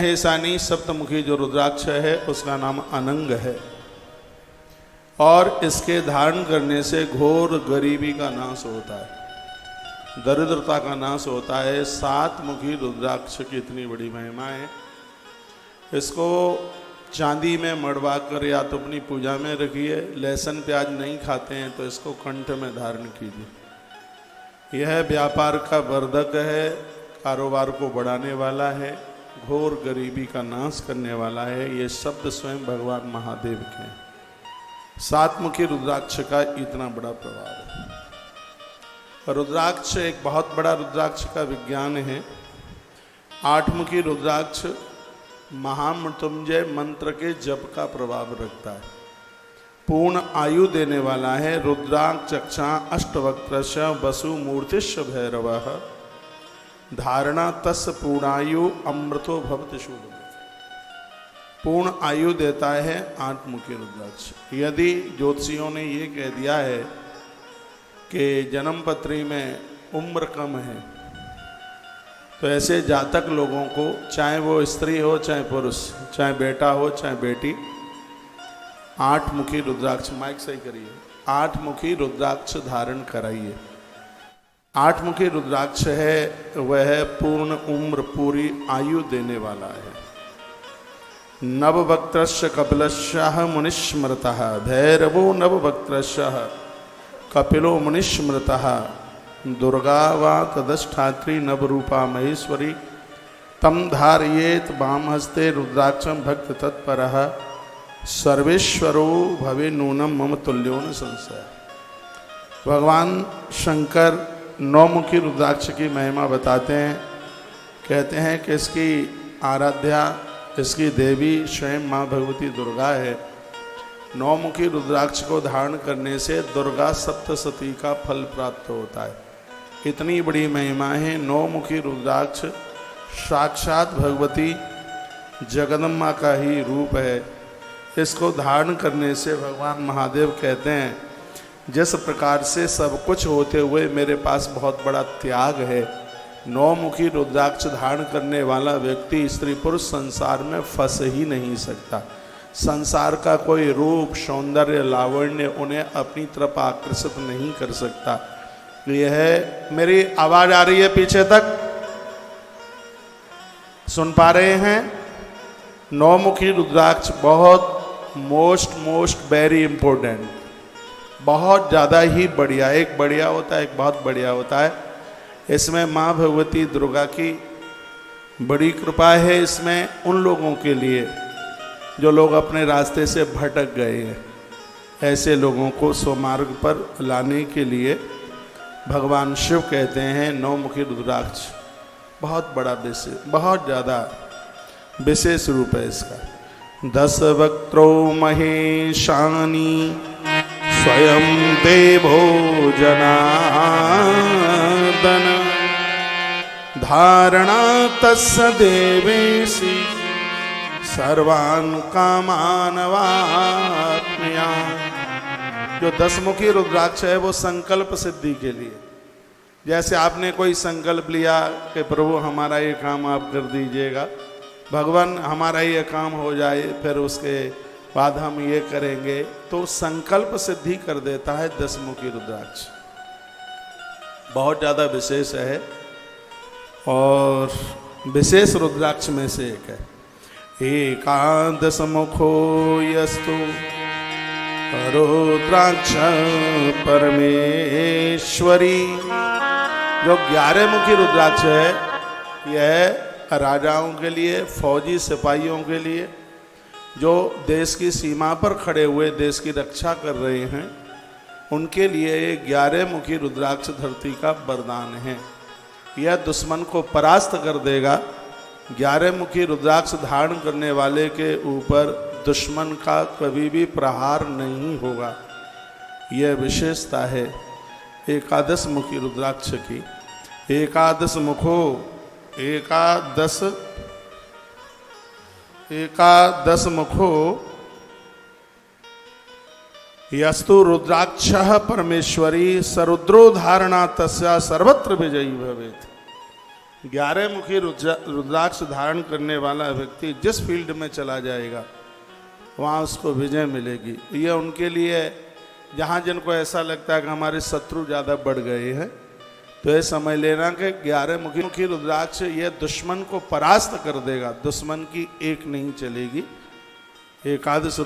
महेशानी सप्तमुखी जो रुद्राक्ष है उसका नाम अनंग है और इसके धारण करने से घोर गरीबी का नाश होता है, दरिद्रता का नाश होता है। 7 मुखी रुद्राक्ष की इतनी बड़ी महिमा है। इसको चांदी में मड़वा कर या तो अपनी पूजा में रखिए। लहसुन प्याज नहीं खाते हैं तो इसको कंठ में धारण कीजिए। यह व्यापार का वर्धक है, कारोबार को बढ़ाने वाला है, घोर गरीबी का नाश करने वाला है। ये शब्द स्वयं भगवान महादेव के हैं। 7 मुखी रुद्राक्ष का इतना बड़ा प्रभाव है। रुद्राक्ष एक बहुत बड़ा रुद्राक्ष का विज्ञान है। 8 मुखी रुद्राक्ष महामृत्युंजय मंत्र के जप का प्रभाव रखता है। पूर्ण आयु देने वाला है। रुद्राक्ष चक्षा अष्टवक्त्रश वसु मूर्तिश भैरवः धारणा तस् पूर्णायु अमृतो भवति शुभ। पूर्ण आयु देता है 8 मुखी रुद्राक्ष। यदि ज्योतिषियों ने ये कह दिया है कि जन्म पत्री में उम्र कम है तो ऐसे जातक लोगों को, चाहे वो स्त्री हो चाहे पुरुष, चाहे बेटा हो चाहे बेटी, 8 मुखी रुद्राक्ष, माइक सही करिए, 8 मुखी रुद्राक्ष धारण कराइए। 8 मुखी रुद्राक्ष है वह पूर्ण उम्र, पूरी आयु देने वाला है। नववक्त्रस्य कपिलस्य मुनिस्मृतः भैरवो नववक्त्रस्य कपिलो मुनिस्मृतः दुर्गा वा तदष्ठात्री नवरूपा महेश्वरी तम धारयेत वामहस्ते रुद्राक्षं भक्त तत्परः सर्वेश्वरो भवे नूनम मम तुल्यो न संशय। भगवान शंकर 9 मुखी रुद्राक्ष की महिमा बताते हैं। कहते हैं कि इसकी आराध्या, इसकी देवी स्वयं माँ भगवती दुर्गा है। 9 मुखी रुद्राक्ष को धारण करने से दुर्गा सप्तशती का फल प्राप्त होता है। इतनी बड़ी महिमा है। 9 मुखी रुद्राक्ष साक्षात भगवती जगदम्बा का ही रूप है। इसको धारण करने से भगवान महादेव कहते हैं, जिस प्रकार से सब कुछ होते हुए मेरे पास बहुत बड़ा त्याग है, 9 मुखी रुद्राक्ष धारण करने वाला व्यक्ति स्त्री पुरुष संसार में फंस ही नहीं सकता। संसार का कोई रूप, सौंदर्य, लावण्य उन्हें अपनी तरफ आकर्षित नहीं कर सकता। यह है। मेरी आवाज आ रही है पीछे तक? सुन पा रहे हैं? 9 मुखी रुद्राक्ष बहुत मोस्ट वेरी इंपॉर्टेंट, बहुत ज़्यादा ही बढ़िया। एक बढ़िया होता है, एक बहुत बढ़िया होता है। इसमें माँ भगवती दुर्गा की बड़ी कृपा है। इसमें उन लोगों के लिए जो लोग अपने रास्ते से भटक गए हैं, ऐसे लोगों को स्वमार्ग पर लाने के लिए भगवान शिव कहते हैं 9 मुखी रुद्राक्ष बहुत बड़ा विशेष, बहुत ज़्यादा विशेष रूप है इसका। 10 वक्त्रो महेशानी स्वयं देवो जनार्दन धारणा तस्य देवेशी सर्वान् कामान वाप्नुयात्। जो 10 मुखी रुद्राक्ष है वो संकल्प सिद्धि के लिए। जैसे आपने कोई संकल्प लिया कि प्रभु हमारा ये काम आप कर दीजिएगा, भगवान हमारा ये काम हो जाए, फिर उसके बाद हम ये करेंगे, तो संकल्प सिद्धि कर देता है 10 मुखी रुद्राक्ष। बहुत ज़्यादा विशेष है और विशेष रुद्राक्ष में से एक है। एकादश मुखो यस्तु रुद्राक्ष परमेश्वरी। जो 11 मुखी रुद्राक्ष है यह राजाओं के लिए, फौजी सिपाहियों के लिए, जो देश की सीमा पर खड़े हुए देश की रक्षा कर रहे हैं, उनके लिए ये 11 मुखी रुद्राक्ष धरती का वरदान है। यह दुश्मन को परास्त कर देगा। 11 मुखी रुद्राक्ष धारण करने वाले के ऊपर दुश्मन का कभी भी प्रहार नहीं होगा। यह विशेषता है एकादश मुखी रुद्राक्ष की। एकादश मुखो, एकादश मुखो यस्तु रुद्राक्षः परमेश्वरी सरुद्रो धारणा तस्या सर्वत्र विजयी भवेत्। 11 मुखी रुद्राक्ष धारण करने वाला व्यक्ति जिस फील्ड में चला जाएगा वहाँ उसको विजय मिलेगी। ये उनके लिए है जहाँ जिनको ऐसा लगता है कि हमारे शत्रु ज़्यादा बढ़ गए हैं, तो ये समझ लेना कि 11 मुखी रुद्राक्ष ये दुश्मन को परास्त कर देगा, दुश्मन की एक नहीं चलेगी। एकादश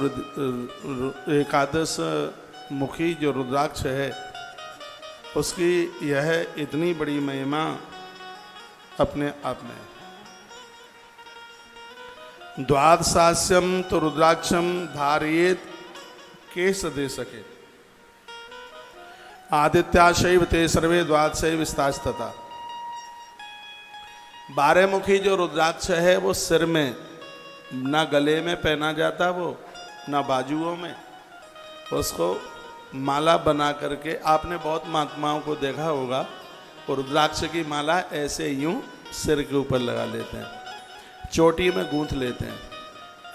मुखी जो रुद्राक्ष है उसकी यह इतनी बड़ी महिमा अपने आप में। द्वादशास्यम तो रुद्राक्षम धारयेत केश दे सके, आदित्याशैव ते सर्वे द्वादशैव स्तास्तता। 12 मुखी जो रुद्राक्ष है वो सिर में, ना गले में पहना जाता वो, ना बाजुओं में, उसको माला बना करके, आपने बहुत महात्माओं को देखा होगा, वो रुद्राक्ष की माला ऐसे यूं सिर के ऊपर लगा लेते हैं, चोटी में गूंथ लेते हैं।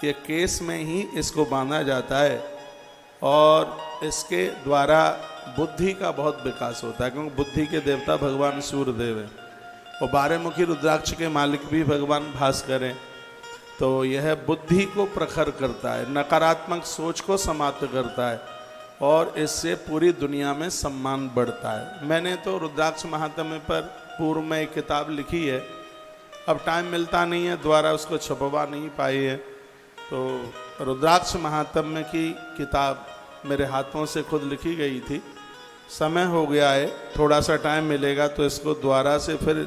ये केस में ही इसको बांधा जाता है और इसके द्वारा बुद्धि का बहुत विकास होता है, क्योंकि बुद्धि के देवता भगवान सूर्यदेव हैं और 12 मुखी रुद्राक्ष के मालिक भी भगवान भास्कर हैं। तो यह बुद्धि को प्रखर करता है, नकारात्मक सोच को समाप्त करता है और इससे पूरी दुनिया में सम्मान बढ़ता है। मैंने तो रुद्राक्ष महात्म्य पर पूर्व में एक किताब लिखी है, अब टाइम मिलता नहीं है, द्वारा उसको छपवा नहीं पाई है। तो रुद्राक्ष महात्म्य की किताब मेरे हाथों से खुद लिखी गई थी, समय हो गया है, थोड़ा सा टाइम मिलेगा तो इसको द्वारा से फिर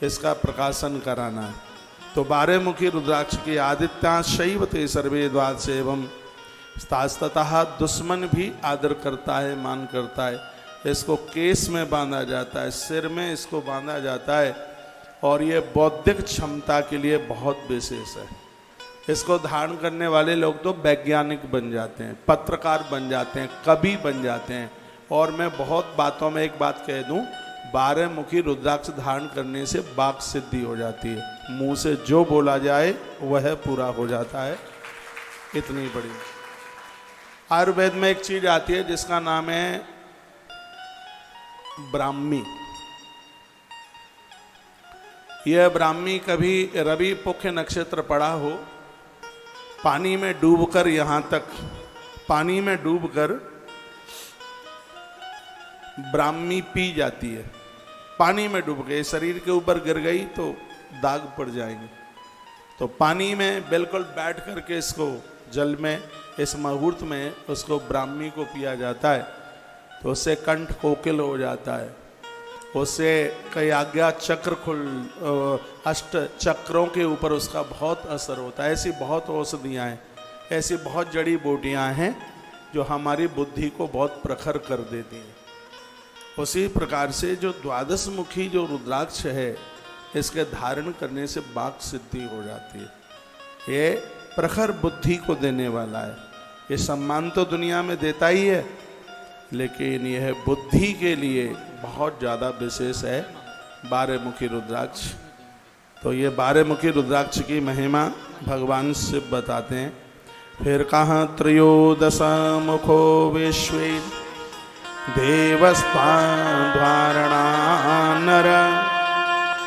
इसका प्रकाशन कराना है। तो 12 मुखी रुद्राक्ष की आदित्याशैव ते सर्वे द्वादश एवं स्तास्ततः, दुश्मन भी आदर करता है, मान करता है। इसको केस में बांधा जाता है, सिर में इसको बांधा जाता है और ये बौद्धिक क्षमता के लिए बहुत विशेष है। इसको धारण करने वाले लोग तो वैज्ञानिक बन जाते हैं, पत्रकार बन जाते हैं, कवि बन जाते हैं। और मैं बहुत बातों में एक बात कह दूं, 12 मुखी रुद्राक्ष धारण करने से वाक सिद्धि हो जाती है, मुंह से जो बोला जाए वह पूरा हो जाता है। इतनी बड़ी आयुर्वेद में एक चीज आती है जिसका नाम है ब्राह्मी। यह ब्राह्मी कभी रवि पुख्य नक्षत्र पड़ा हो, पानी में डूबकर, यहां तक पानी में डूबकर ब्राह्मी पी जाती है। पानी में डूब गए, शरीर के ऊपर गिर गई तो दाग पड़ जाएंगे। तो पानी में बिल्कुल बैठ करके इसको जल में, इस मुहूर्त में उसको ब्राह्मी को पिया जाता है तो उससे कंठ कोकिल हो जाता है, उससे कई आज्ञा चक्र अष्ट चक्रों के ऊपर उसका बहुत असर होता है। ऐसी बहुत औषधियाँ हैं, ऐसी बहुत जड़ी बूटियाँ हैं जो हमारी बुद्धि को बहुत प्रखर कर देती हैं। उसी प्रकार से जो 12 मुखी जो रुद्राक्ष है, इसके धारण करने से वाक सिद्धि हो जाती है। ये प्रखर बुद्धि को देने वाला है। ये सम्मान तो दुनिया में देता ही है, लेकिन यह बुद्धि के लिए बहुत ज़्यादा विशेष है 12 मुखी रुद्राक्ष। तो ये 12 मुखी रुद्राक्ष की महिमा भगवान शिव बताते हैं। फिर कहाँ त्रयोदश मुखो विश्वे देवस्तान धारणा नर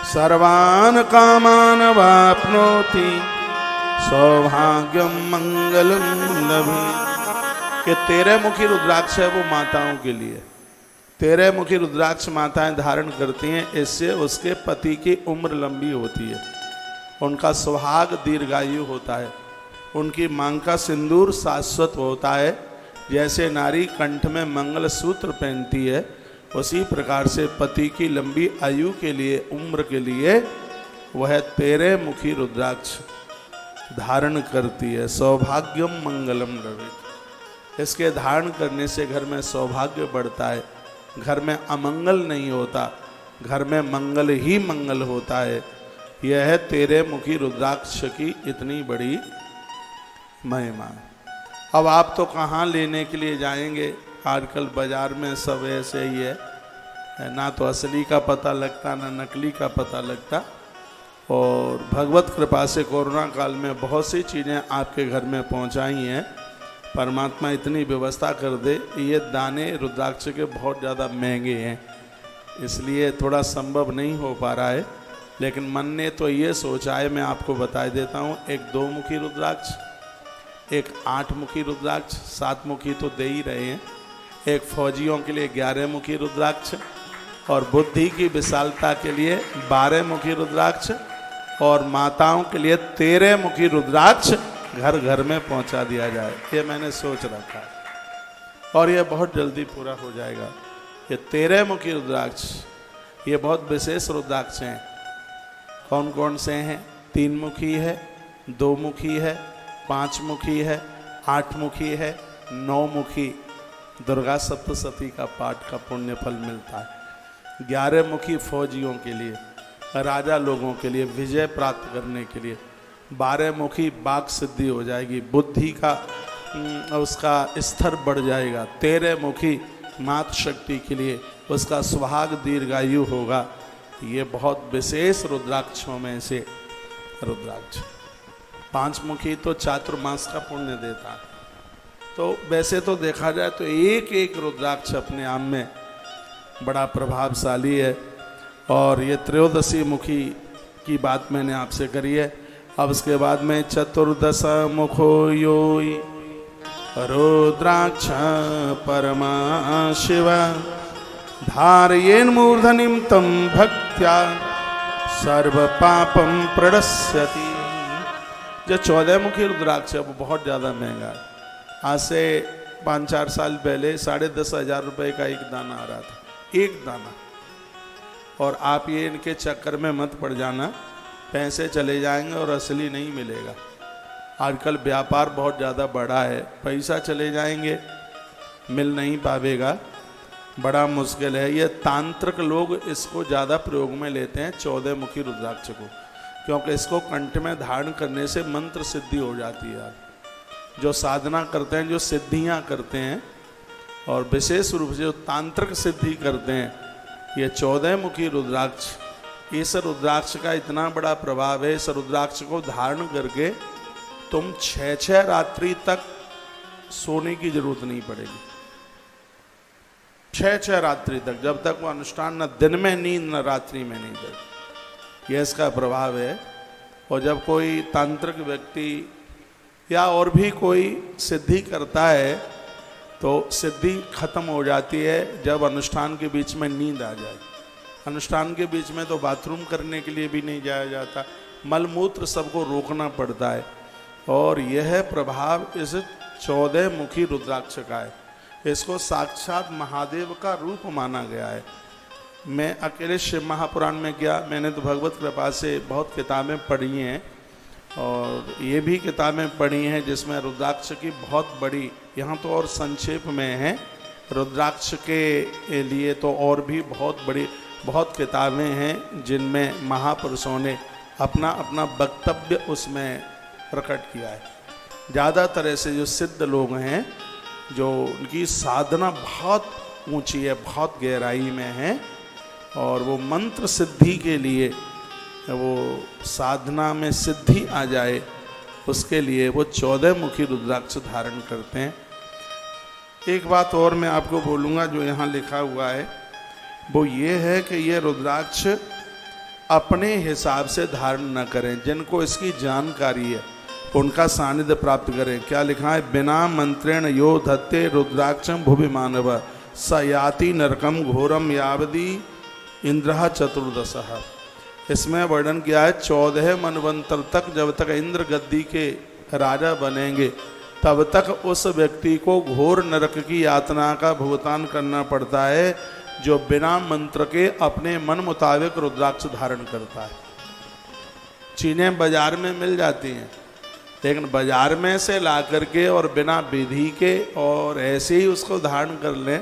सर्वान कामान वाप्नोति सौभाग्यम मंगलम लभे। कि 13 मुखी रुद्राक्ष है वो माताओं के लिए, 13 मुखी रुद्राक्ष माताएं धारण करती हैं, इससे उसके पति की उम्र लंबी होती है, उनका सुहाग दीर्घायु होता है, उनकी मांग का सिंदूर शाश्वत होता है। जैसे नारी कंठ में मंगल सूत्र पहनती है, उसी प्रकार से पति की लंबी आयु के लिए, उम्र के लिए वह 13 मुखी रुद्राक्ष धारण करती है। सौभाग्यम मंगलम लभेत। इसके धारण करने से घर में सौभाग्य बढ़ता है, घर में अमंगल नहीं होता, घर में मंगल ही मंगल होता है। यह है 13 मुखी रुद्राक्ष की इतनी बड़ी महिमा। अब आप तो कहाँ लेने के लिए जाएंगे, आजकल बाजार में सब ऐसे ही है, ना तो असली का पता लगता ना नकली का पता लगता। और भगवत कृपा से कोरोना काल में बहुत सी चीज़ें आपके घर में पहुंचाई हैं। परमात्मा इतनी व्यवस्था कर दे। ये दाने रुद्राक्ष के बहुत ज़्यादा महंगे हैं, इसलिए थोड़ा संभव नहीं हो पा रहा है, लेकिन मन ने तो ये सोचा है, मैं आपको बता देता हूँ, एक 2 मुखी रुद्राक्ष, एक 8 मुखी रुद्राक्ष, 7 मुखी तो दे ही रहे हैं, एक फौजियों के लिए 11 मुखी रुद्राक्ष, और बुद्धि की विशालता के लिए 12 मुखी रुद्राक्ष, और माताओं के लिए 13 मुखी रुद्राक्ष घर घर में पहुंचा दिया जाए। ये मैंने सोच रखा है और ये बहुत जल्दी पूरा हो जाएगा। ये 13 मुखी रुद्राक्ष ये बहुत विशेष रुद्राक्ष हैं। कौन कौन से हैं? 3 मुखी है, 2 मुखी है, 5 मुखी है, 8 मुखी है, 9 मुखी दुर्गा सप्तशती का पाठ का पुण्य फल मिलता है। 11 मुखी फौजियों के लिए, राजा लोगों के लिए, विजय प्राप्त करने के लिए। 12 मुखी बाक सिद्धि हो जाएगी, बुद्धि का उसका स्तर बढ़ जाएगा। 13 मुखी मात शक्ति के लिए, उसका सुहाग दीर्घायु होगा। ये बहुत विशेष रुद्राक्षों में से रुद्राक्ष। 5 मुखी तो चातुर्मास का पुण्य देता है। तो वैसे तो देखा जाए तो एक एक रुद्राक्ष अपने आप में बड़ा प्रभावशाली है। और ये 13 मुखी की बात मैंने आपसे करी है। अब उसके बाद में 14 मुखो योई रुद्राक्ष परमा शिव धारयेन मूर्धनिम तम भक्त्या सर्व पापम प्रणश्यति। जो 14 मुखी रुद्राक्ष है वो बहुत ज़्यादा महंगा है। आज से 5-4 साल पहले 10,500 रुपये का एक दाना आ रहा था, एक दाना। और आप ये इनके चक्कर में मत पड़ जाना, पैसे चले जाएंगे और असली नहीं मिलेगा। आजकल व्यापार बहुत ज़्यादा बढ़ा है, पैसा चले जाएंगे, मिल नहीं पावेगा, बड़ा मुश्किल है। ये तांत्रिक लोग इसको ज़्यादा प्रयोग में लेते हैं 14 मुखी रुद्राक्ष को, क्योंकि इसको कंठ में धारण करने से मंत्र सिद्धि हो जाती है। जो साधना करते हैं, जो सिद्धियां करते हैं, और विशेष रूप से जो तांत्रिक सिद्धि करते हैं, ये 14 मुखी रुद्राक्ष, इस रुद्राक्ष का इतना बड़ा प्रभाव है। इस रुद्राक्ष को धारण करके तुम 6 रात्रि तक सोने की जरूरत नहीं पड़ेगी। 6 रात्रि तक, जब तक वो अनुष्ठान, न दिन में नींद न रात्रि में नींद, ये इसका प्रभाव है। और जब कोई तांत्रिक व्यक्ति या और भी कोई सिद्धि करता है तो सिद्धि खत्म हो जाती है जब अनुष्ठान के बीच में नींद आ जाए। अनुष्ठान के बीच में तो बाथरूम करने के लिए भी नहीं जाया जाता, मलमूत्र सबको रोकना पड़ता है। और यह प्रभाव इस 14 मुखी रुद्राक्ष का है। इसको साक्षात महादेव का रूप माना गया है। मैं अकेले शिव महापुराण में गया, मैंने तो भगवत कृपा से बहुत किताबें पढ़ी हैं, और ये भी किताबें पढ़ी हैं जिसमें रुद्राक्ष की बहुत बड़ी, यहाँ तो और संक्षेप में है, रुद्राक्ष के लिए तो और भी बहुत बड़ी बहुत किताबें हैं जिनमें महापुरुषों ने अपना अपना वक्तव्य उसमें प्रकट किया है। ज़्यादातर ऐसे जो सिद्ध लोग हैं, जो उनकी साधना बहुत ऊंची है, बहुत गहराई में है, और वो मंत्र सिद्धि के लिए, वो साधना में सिद्धि आ जाए उसके लिए वो 14 मुखी रुद्राक्ष धारण करते हैं। एक बात और मैं आपको बोलूँगा जो यहाँ लिखा हुआ है, वो ये है कि ये रुद्राक्ष अपने हिसाब से धारण न करें। जिनको इसकी जानकारी है उनका सानिध्य प्राप्त करें। क्या लिखा है? बिना मंत्रेण यो धत्ते रुद्राक्षम भुवि मानव स याति नरकम घोरम यावदी इंद्र चतुर्दशः। इसमें वर्णन किया है 14 मनवंतर तक, जब तक इंद्र गद्दी के राजा बनेंगे तब तक उस व्यक्ति को घोर नरक की यातना का भुगतान करना पड़ता है जो बिना मंत्र के अपने मन मुताबिक रुद्राक्ष धारण करता है। चीनें बाजार में मिल जाती हैं, लेकिन बाजार में से ला करके और बिना विधि के और ऐसे ही उसको धारण कर लें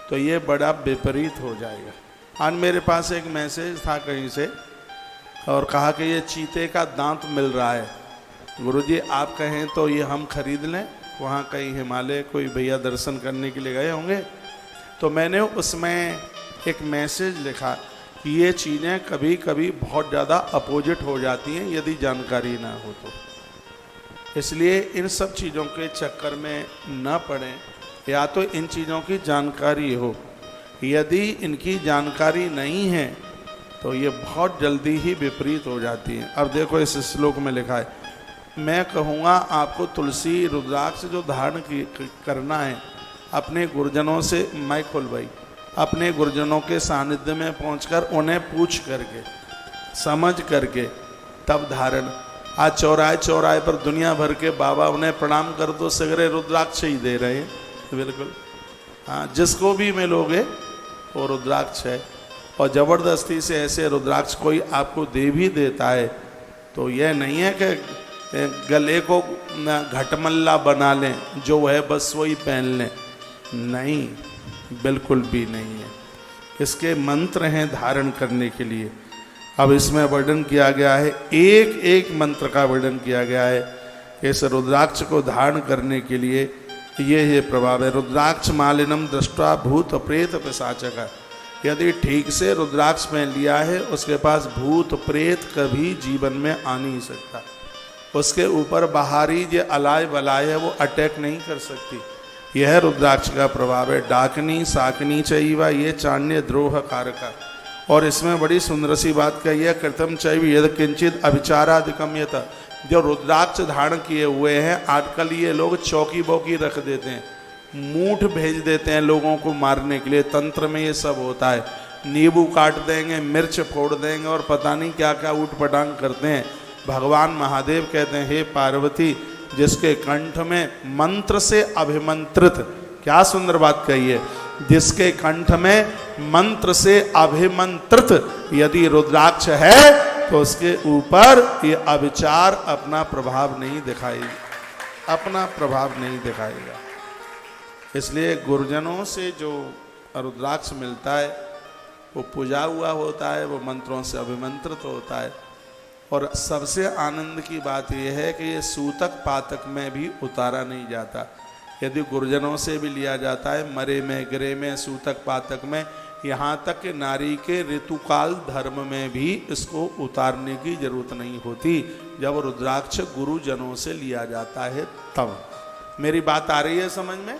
तो ये बड़ा विपरीत हो जाएगा। आज मेरे पास एक मैसेज था कहीं से, और कहा कि ये चीते का दांत मिल रहा है, गुरुजी आप कहें तो ये हम खरीद लें। वहाँ कहीं हिमालय कोई भैया दर्शन करने के लिए गए होंगे, तो मैंने उसमें एक मैसेज लिखा कि ये चीज़ें कभी कभी बहुत ज़्यादा अपोजिट हो जाती हैं यदि जानकारी ना हो तो। इसलिए इन सब चीज़ों के चक्कर में न पड़ें, या तो इन चीज़ों की जानकारी हो। यदि इनकी जानकारी नहीं है तो ये बहुत जल्दी ही विपरीत हो जाती हैं। अब देखो इस श्लोक में लिखा है, मैं कहूँगा आपको तुलसी रुद्राक्ष जो धारण करना है अपने गुरुजनों से, मैं खोल भाई, अपने गुरुजनों के सानिध्य में पहुंचकर उन्हें पूछ करके समझ करके तब धारण। आज चौराहे चौराहे पर दुनिया भर के बाबा उन्हें प्रणाम कर दो सगरे रुद्राक्ष ही दे रहे हैं। बिल्कुल हाँ, जिसको भी मिलोगे वो रुद्राक्ष है। और ज़बरदस्ती से ऐसे रुद्राक्ष कोई आपको दे भी देता है तो यह नहीं है कि गले को घटमल्ला बना लें, जो है बस वही पहन लें, नहीं, बिल्कुल भी नहीं है। इसके मंत्र हैं धारण करने के लिए। अब इसमें वर्णन किया गया है, एक एक मंत्र का वर्णन किया गया है। इस रुद्राक्ष को धारण करने के लिए ये प्रभाव है। रुद्राक्ष मालिनम दृष्टा भूत प्रेत पिशाचक। यदि ठीक से रुद्राक्ष में लिया है उसके पास भूत प्रेत कभी जीवन में आ नहीं सकता। उसके ऊपर बाहरी जो अलाय वलाय है वो अटैक नहीं कर सकती। यह रुद्राक्ष का प्रभाव है। डाकनी साकनी चैवा ये चाण्य द्रोह कारका। और इसमें बड़ी सुंदर सी बात कही है, कृतम चैव यद किंचित अभिचारादिकम यत। जो रुद्राक्ष धारण किए हुए हैं आजकल ये लोग चौकी बौकी रख देते हैं, मूठ भेज देते हैं लोगों को मारने के लिए। तंत्र में ये सब होता है, नींबू काट देंगे, मिर्च फोड़ देंगे और पता नहीं क्या क्या ऊट पटांग करते हैं। भगवान महादेव कहते हैं, हे पार्वती, जिसके कंठ में मंत्र से अभिमंत्रित, क्या सुंदर बात कही है, जिसके कंठ में मंत्र से अभिमंत्रित यदि रुद्राक्ष है तो उसके ऊपर ये अविचार अपना प्रभाव नहीं दिखाएगी, अपना प्रभाव नहीं दिखाएगा। इसलिए गुरुजनों से जो रुद्राक्ष मिलता है वो पूजा हुआ होता है, वो मंत्रों से अभिमंत्रित होता है। और सबसे आनंद की बात यह है कि ये सूतक पातक में भी उतारा नहीं जाता। यदि गुरुजनों से भी लिया जाता है, मरे में गिरे में सूतक पातक में, यहाँ तक कि नारी के ऋतुकाल धर्म में भी इसको उतारने की जरूरत नहीं होती जब रुद्राक्ष गुरुजनों से लिया जाता है तब। मेरी बात आ रही है समझ में?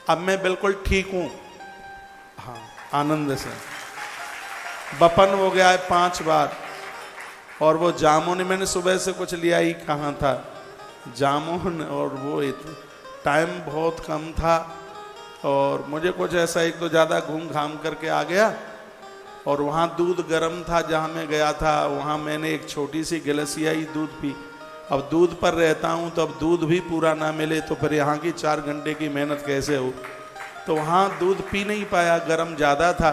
अब मैं बिल्कुल ठीक हूँ, हाँ, आनंद से। बपन हो गया है 5 बार। और वो जामुन मैंने सुबह से कुछ लिया ही कहाँ था, जामुन, और वो टाइम बहुत कम था और मुझे कुछ ऐसा एक तो ज़्यादा घूम घाम करके आ गया। और वहाँ दूध गर्म था जहाँ मैं गया था, वहाँ मैंने एक छोटी सी गिलसिया ही दूध पी। अब दूध पर रहता हूँ तो अब दूध भी पूरा ना मिले तो फिर यहाँ की 4 घंटे की मेहनत कैसे हो। तो वहाँ दूध पी नहीं पाया, गर्म ज़्यादा था।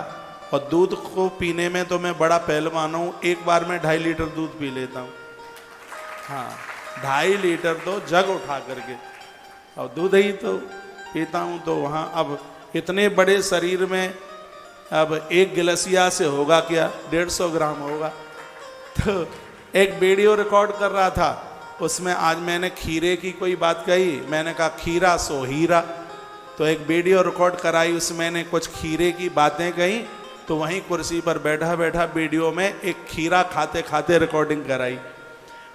और दूध को पीने में तो मैं बड़ा पहलवान हूँ, एक बार में 2.5 लीटर दूध पी लेता हूँ। हाँ, 2.5 लीटर तो जग उठा करके, और दूध ही तो पीता हूँ। तो वहाँ अब इतने बड़े शरीर में अब एक गिलसिया से होगा क्या, 150 ग्राम होगा। तो एक वीडियो रिकॉर्ड कर रहा था, उसमें आज मैंने खीरे की कोई बात कही, मैंने कहा खीरा सो हीरा। तो एक वीडियो रिकॉर्ड कराई, उसमें मैंने कुछ खीरे की बातें कही, तो वहीं कुर्सी पर बैठा बैठा वीडियो में एक खीरा खाते खाते रिकॉर्डिंग कराई।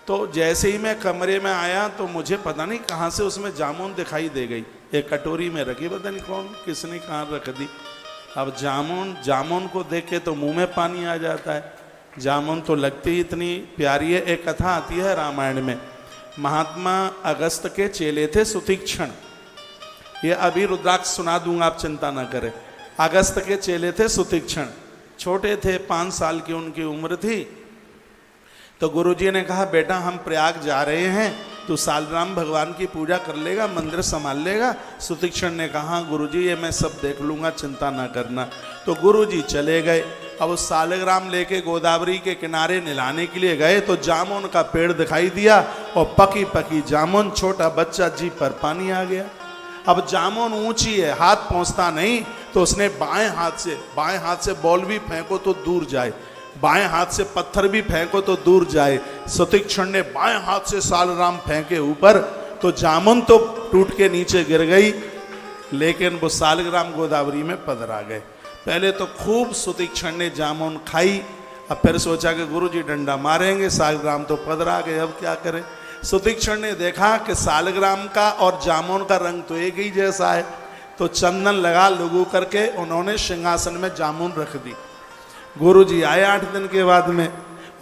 तो जैसे ही मैं कमरे में आया तो मुझे पता नहीं कहाँ से उसमें जामुन दिखाई दे गई, एक कटोरी में रखी, पता नहीं कौन किसने कहाँ रख दी। अब जामुन को देख के तो मुंह में पानी आ जाता है। जामुन तो लगती ही इतनी प्यारी है। एक कथा आती है रामायण में, महात्मा अगस्त के चेले थे सुतीक्षण। ये अभी रुद्राक्ष सुना दूंगा, आप चिंता ना करें। अगस्त के चेले थे सुतीक्षण, छोटे थे, 5 साल की उनकी उम्र थी। तो गुरुजी ने कहा, बेटा हम प्रयाग जा रहे हैं, तू सालग्राम भगवान की पूजा कर लेगा, मंदिर संभाल लेगा। सुतीक्षण ने कहा, गुरुजी ये मैं सब देख लूँगा, चिंता ना करना। तो गुरुजी चले गए। अब उस सालग्राम लेके गोदावरी के किनारे नहलाने के लिए गए तो जामुन का पेड़ दिखाई दिया और पकी पकी जामुन, छोटा बच्चा जीभ पर पानी आ गया। अब जामुन ऊंची है, हाथ पहुंचता नहीं, तो उसने बाएं हाथ से बॉल भी फेंको तो दूर जाए, बाएं हाथ से पत्थर भी फेंको तो दूर जाए। सुतीक्षण ने बाएं हाथ से सालग्राम फेंके ऊपर, तो जामुन तो टूट के नीचे गिर गई, लेकिन वो सालग्राम गोदावरी में पधरा गए। पहले तो खूब सुतीक्षण ने जामुन खाई, अब फिर सोचा कि गुरुजी डंडा मारेंगे, सालग्राम तो पधरा गए, अब क्या करें। सुतीक्षण ने देखा कि सालग्राम का और जामुन का रंग तो एक ही जैसा है, तो चंदन लगा लुगू करके उन्होंने सिंहासन में जामुन रख दी। गुरुजी आए 8 दिन के बाद में,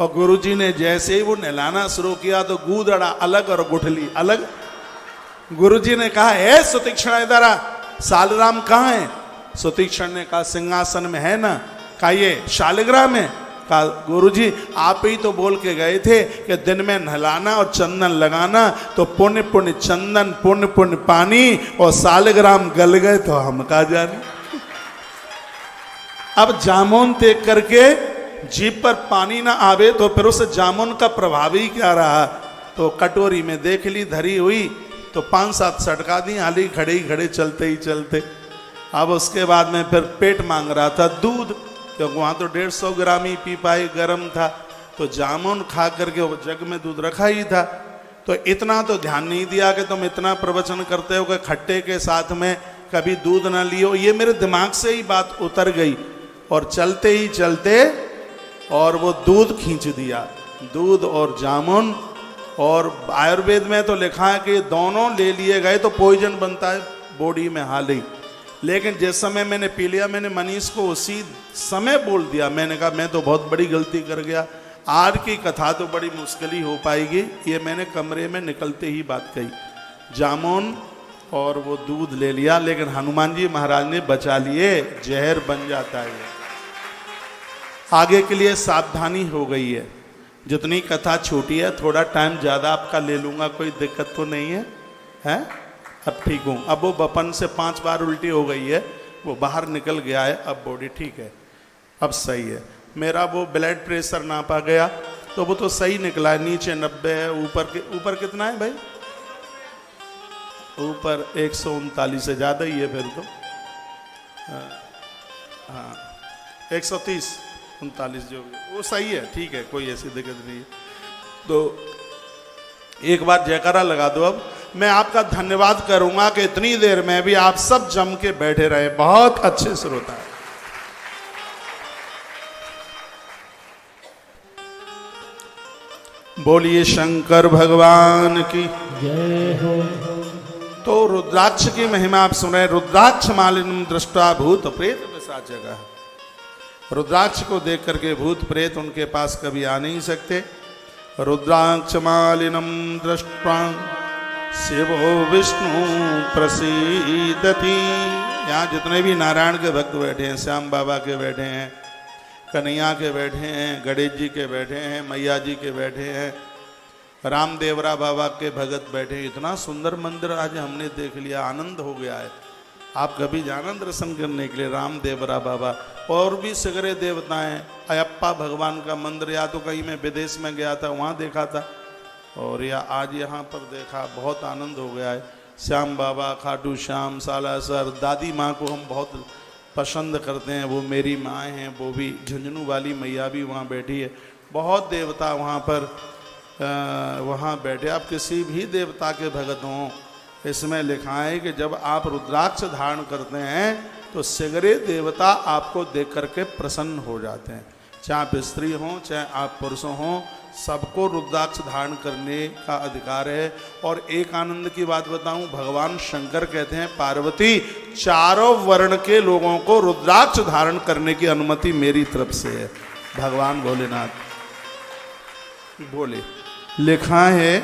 और गुरुजी ने जैसे ही वो नहलाना शुरू किया तो गूदड़ा अलग और गुठली अलग। गुरुजी ने कहा, हे सुतीक्षण इधर आ, सालग्राम कहाँ है? सुतीक्षण ने कहा, सिंहासन में है ना। कहा, ये शालिग्राम है? कहा, गुरुजी आप ही तो बोल के गए थे कि दिन में नहलाना और चंदन लगाना, तो पुण्य पुण्य चंदन, पुण्य पुण्य पानी, और सालग्राम गल गए तो हम कहा जाने। अब जामुन देख करके जीभ पर पानी ना आवे तो फिर उस जामुन का प्रभाव ही क्या रहा। तो कटोरी में देख ली धरी हुई, तो 5-7 सटका दी, हाली खड़े ही खड़े, चलते ही चलते। अब उसके बाद में फिर पेट मांग रहा था दूध, क्योंकि वहाँ तो 150 ग्राम ही पी पाए, गर्म था। तो जामुन खा करके वो जग में दूध रखा ही था। तो इतना तो ध्यान नहीं दिया कि तुम इतना प्रवचन करते हो कि खट्टे के साथ में कभी दूध ना लियो। ये मेरे दिमाग से ही बात उतर गई, और चलते ही चलते और वो दूध खींच दिया, दूध और जामुन। और आयुर्वेद में तो लिखा है कि दोनों ले लिए गए तो पॉइजन बनता है बॉडी में हाल ही। लेकिन जिस समय मैंने पी लिया, मैंने मनीष को उसी समय बोल दिया, मैंने कहा मैं तो बहुत बड़ी गलती कर गया, आज की कथा तो बड़ी मुश्किल ही हो पाएगी। ये मैंने कमरे में निकलते ही बात कही। जामुन और वो दूध ले लिया, लेकिन हनुमान जी महाराज ने बचा लिए, जहर बन जाता है। आगे के लिए सावधानी हो गई है। जितनी कथा छोटी है, थोड़ा टाइम ज़्यादा आपका ले लूँगा, कोई दिक्कत तो नहीं है, हैं? अब ठीक हूँ। अब वो बपन से 5 बार उल्टी हो गई है, वो बाहर निकल गया है, अब बॉडी ठीक है, अब सही है। मेरा वो ब्लड प्रेशर नापा गया तो वो तो सही निकला है, नीचे 90 है, ऊपर कितना है भाई? ऊपर 139 से ज़्यादा ही है फिर तो। हाँ 130 39 जो वो सही है, ठीक है, कोई ऐसी दिक्कत नहीं है। तो एक बार जयकारा लगा दो। अब मैं आपका धन्यवाद करूंगा कि इतनी देर में भी आप सब जम के बैठे रहे, बहुत अच्छे श्रोता है। बोलिए शंकर भगवान की जय हो। तो रुद्राक्ष की महिमा आप सुन रहे। रुद्राक्ष मालिनम दृष्टा भूत प्रेत पिशाच जगह। रुद्राक्ष को देख करके भूत प्रेत उनके पास कभी आ नहीं सकते। रुद्राक्ष मालिनम दृष्टा शिवो विष्णु प्रसीदति। यहाँ जितने भी नारायण के भक्त बैठे हैं, श्याम बाबा के बैठे हैं, कन्हैया के बैठे हैं, गणेश जी के बैठे हैं, मैया जी के बैठे हैं, रामदेवरा बाबा के भगत बैठे हैं। इतना सुंदर मंदिर आज हमने देख लिया, आनंद हो गया है। आप कभी जाना दर्शन करने के लिए रामदेवरा बाबा। और भी सगरे देवताएं, अयप्पा भगवान का मंदिर, या तो कहीं मैं विदेश में गया था वहाँ देखा था, और या आज यहाँ पर देखा, बहुत आनंद हो गया है। श्याम बाबा, खाटू श्याम, सालासर, दादी माँ को हम बहुत पसंद करते हैं, वो मेरी माँ हैं, वो भी झुंझुनू वाली मैया भी वहाँ बैठी है। बहुत देवता वहाँ पर वहाँ बैठे। आप किसी भी देवता के भगत हों, इसमें लिखा है कि जब आप रुद्राक्ष धारण करते हैं तो सगरे देवता आपको देख करके प्रसन्न हो जाते हैं। चाहे आप स्त्री हों, चाहे आप पुरुष हों, सबको रुद्राक्ष धारण करने का अधिकार है। और एक आनंद की बात बताऊं, भगवान शंकर कहते हैं पार्वती, चारों वर्ण के लोगों को रुद्राक्ष धारण करने की अनुमति मेरी तरफ से है। भगवान भोलेनाथ बोले, लिखा है,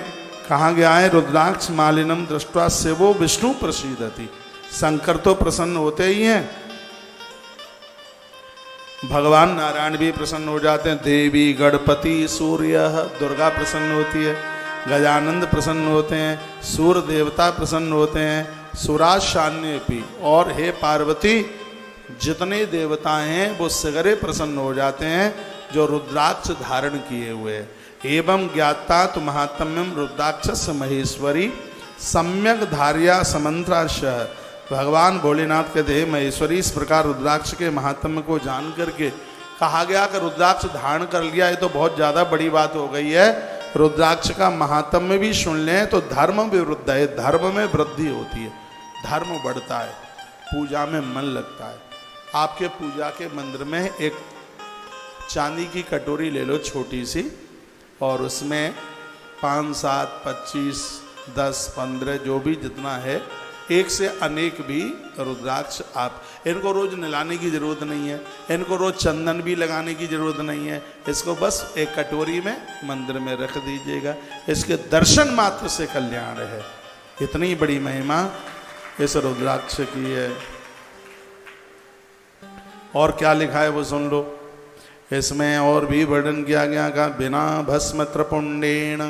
कहा गया है, रुद्राक्ष मालिनम दृष्टा शिवो विष्णु प्रसीदति। शंकर तो प्रसन्न होते ही हैं, भगवान नारायण भी प्रसन्न हो जाते हैं। देवी गणपति सूर्य, दुर्गा प्रसन्न होती है, गजानंद प्रसन्न होते हैं, सूर्य देवता प्रसन्न होते हैं, सुराज शान्यपी। और हे पार्वती, जितने देवता हैं वो सगरे प्रसन्न हो जाते हैं जो रुद्राक्ष धारण किए हुए हैं। एवं ज्ञाता तो महात्म्यम रुद्राक्ष महेश्वरी सम्यक धार्या समंत्राश। भगवान भोलेनाथ कहते हैं महेश्वरी, इस प्रकार रुद्राक्ष के महात्म्य को जान करके कहा गया कि रुद्राक्ष धारण कर लिया, ये तो बहुत ज़्यादा बड़ी बात हो गई है। रुद्राक्ष का महात्म्य भी सुन लें तो धर्म भी वृद्धि है, धर्म में वृद्धि होती है, धर्म बढ़ता है, पूजा में मन लगता है। आपके पूजा के मंदिर में एक चांदी की कटोरी ले लो छोटी सी, और उसमें 5, 7, 25, 10, 15 जो भी जितना है एक से अनेक भी रुद्राक्ष आप, इनको रोज नहलाने की जरूरत नहीं है, इनको रोज चंदन भी लगाने की जरूरत नहीं है, इसको बस एक कटोरी में मंदिर में रख दीजिएगा, इसके दर्शन मात्र से कल्याण है। इतनी बड़ी महिमा इस रुद्राक्ष की है। और क्या लिखा है वो सुन लो। इसमें और भी वर्णन किया गया का बिना भस्म त्रपुंडेण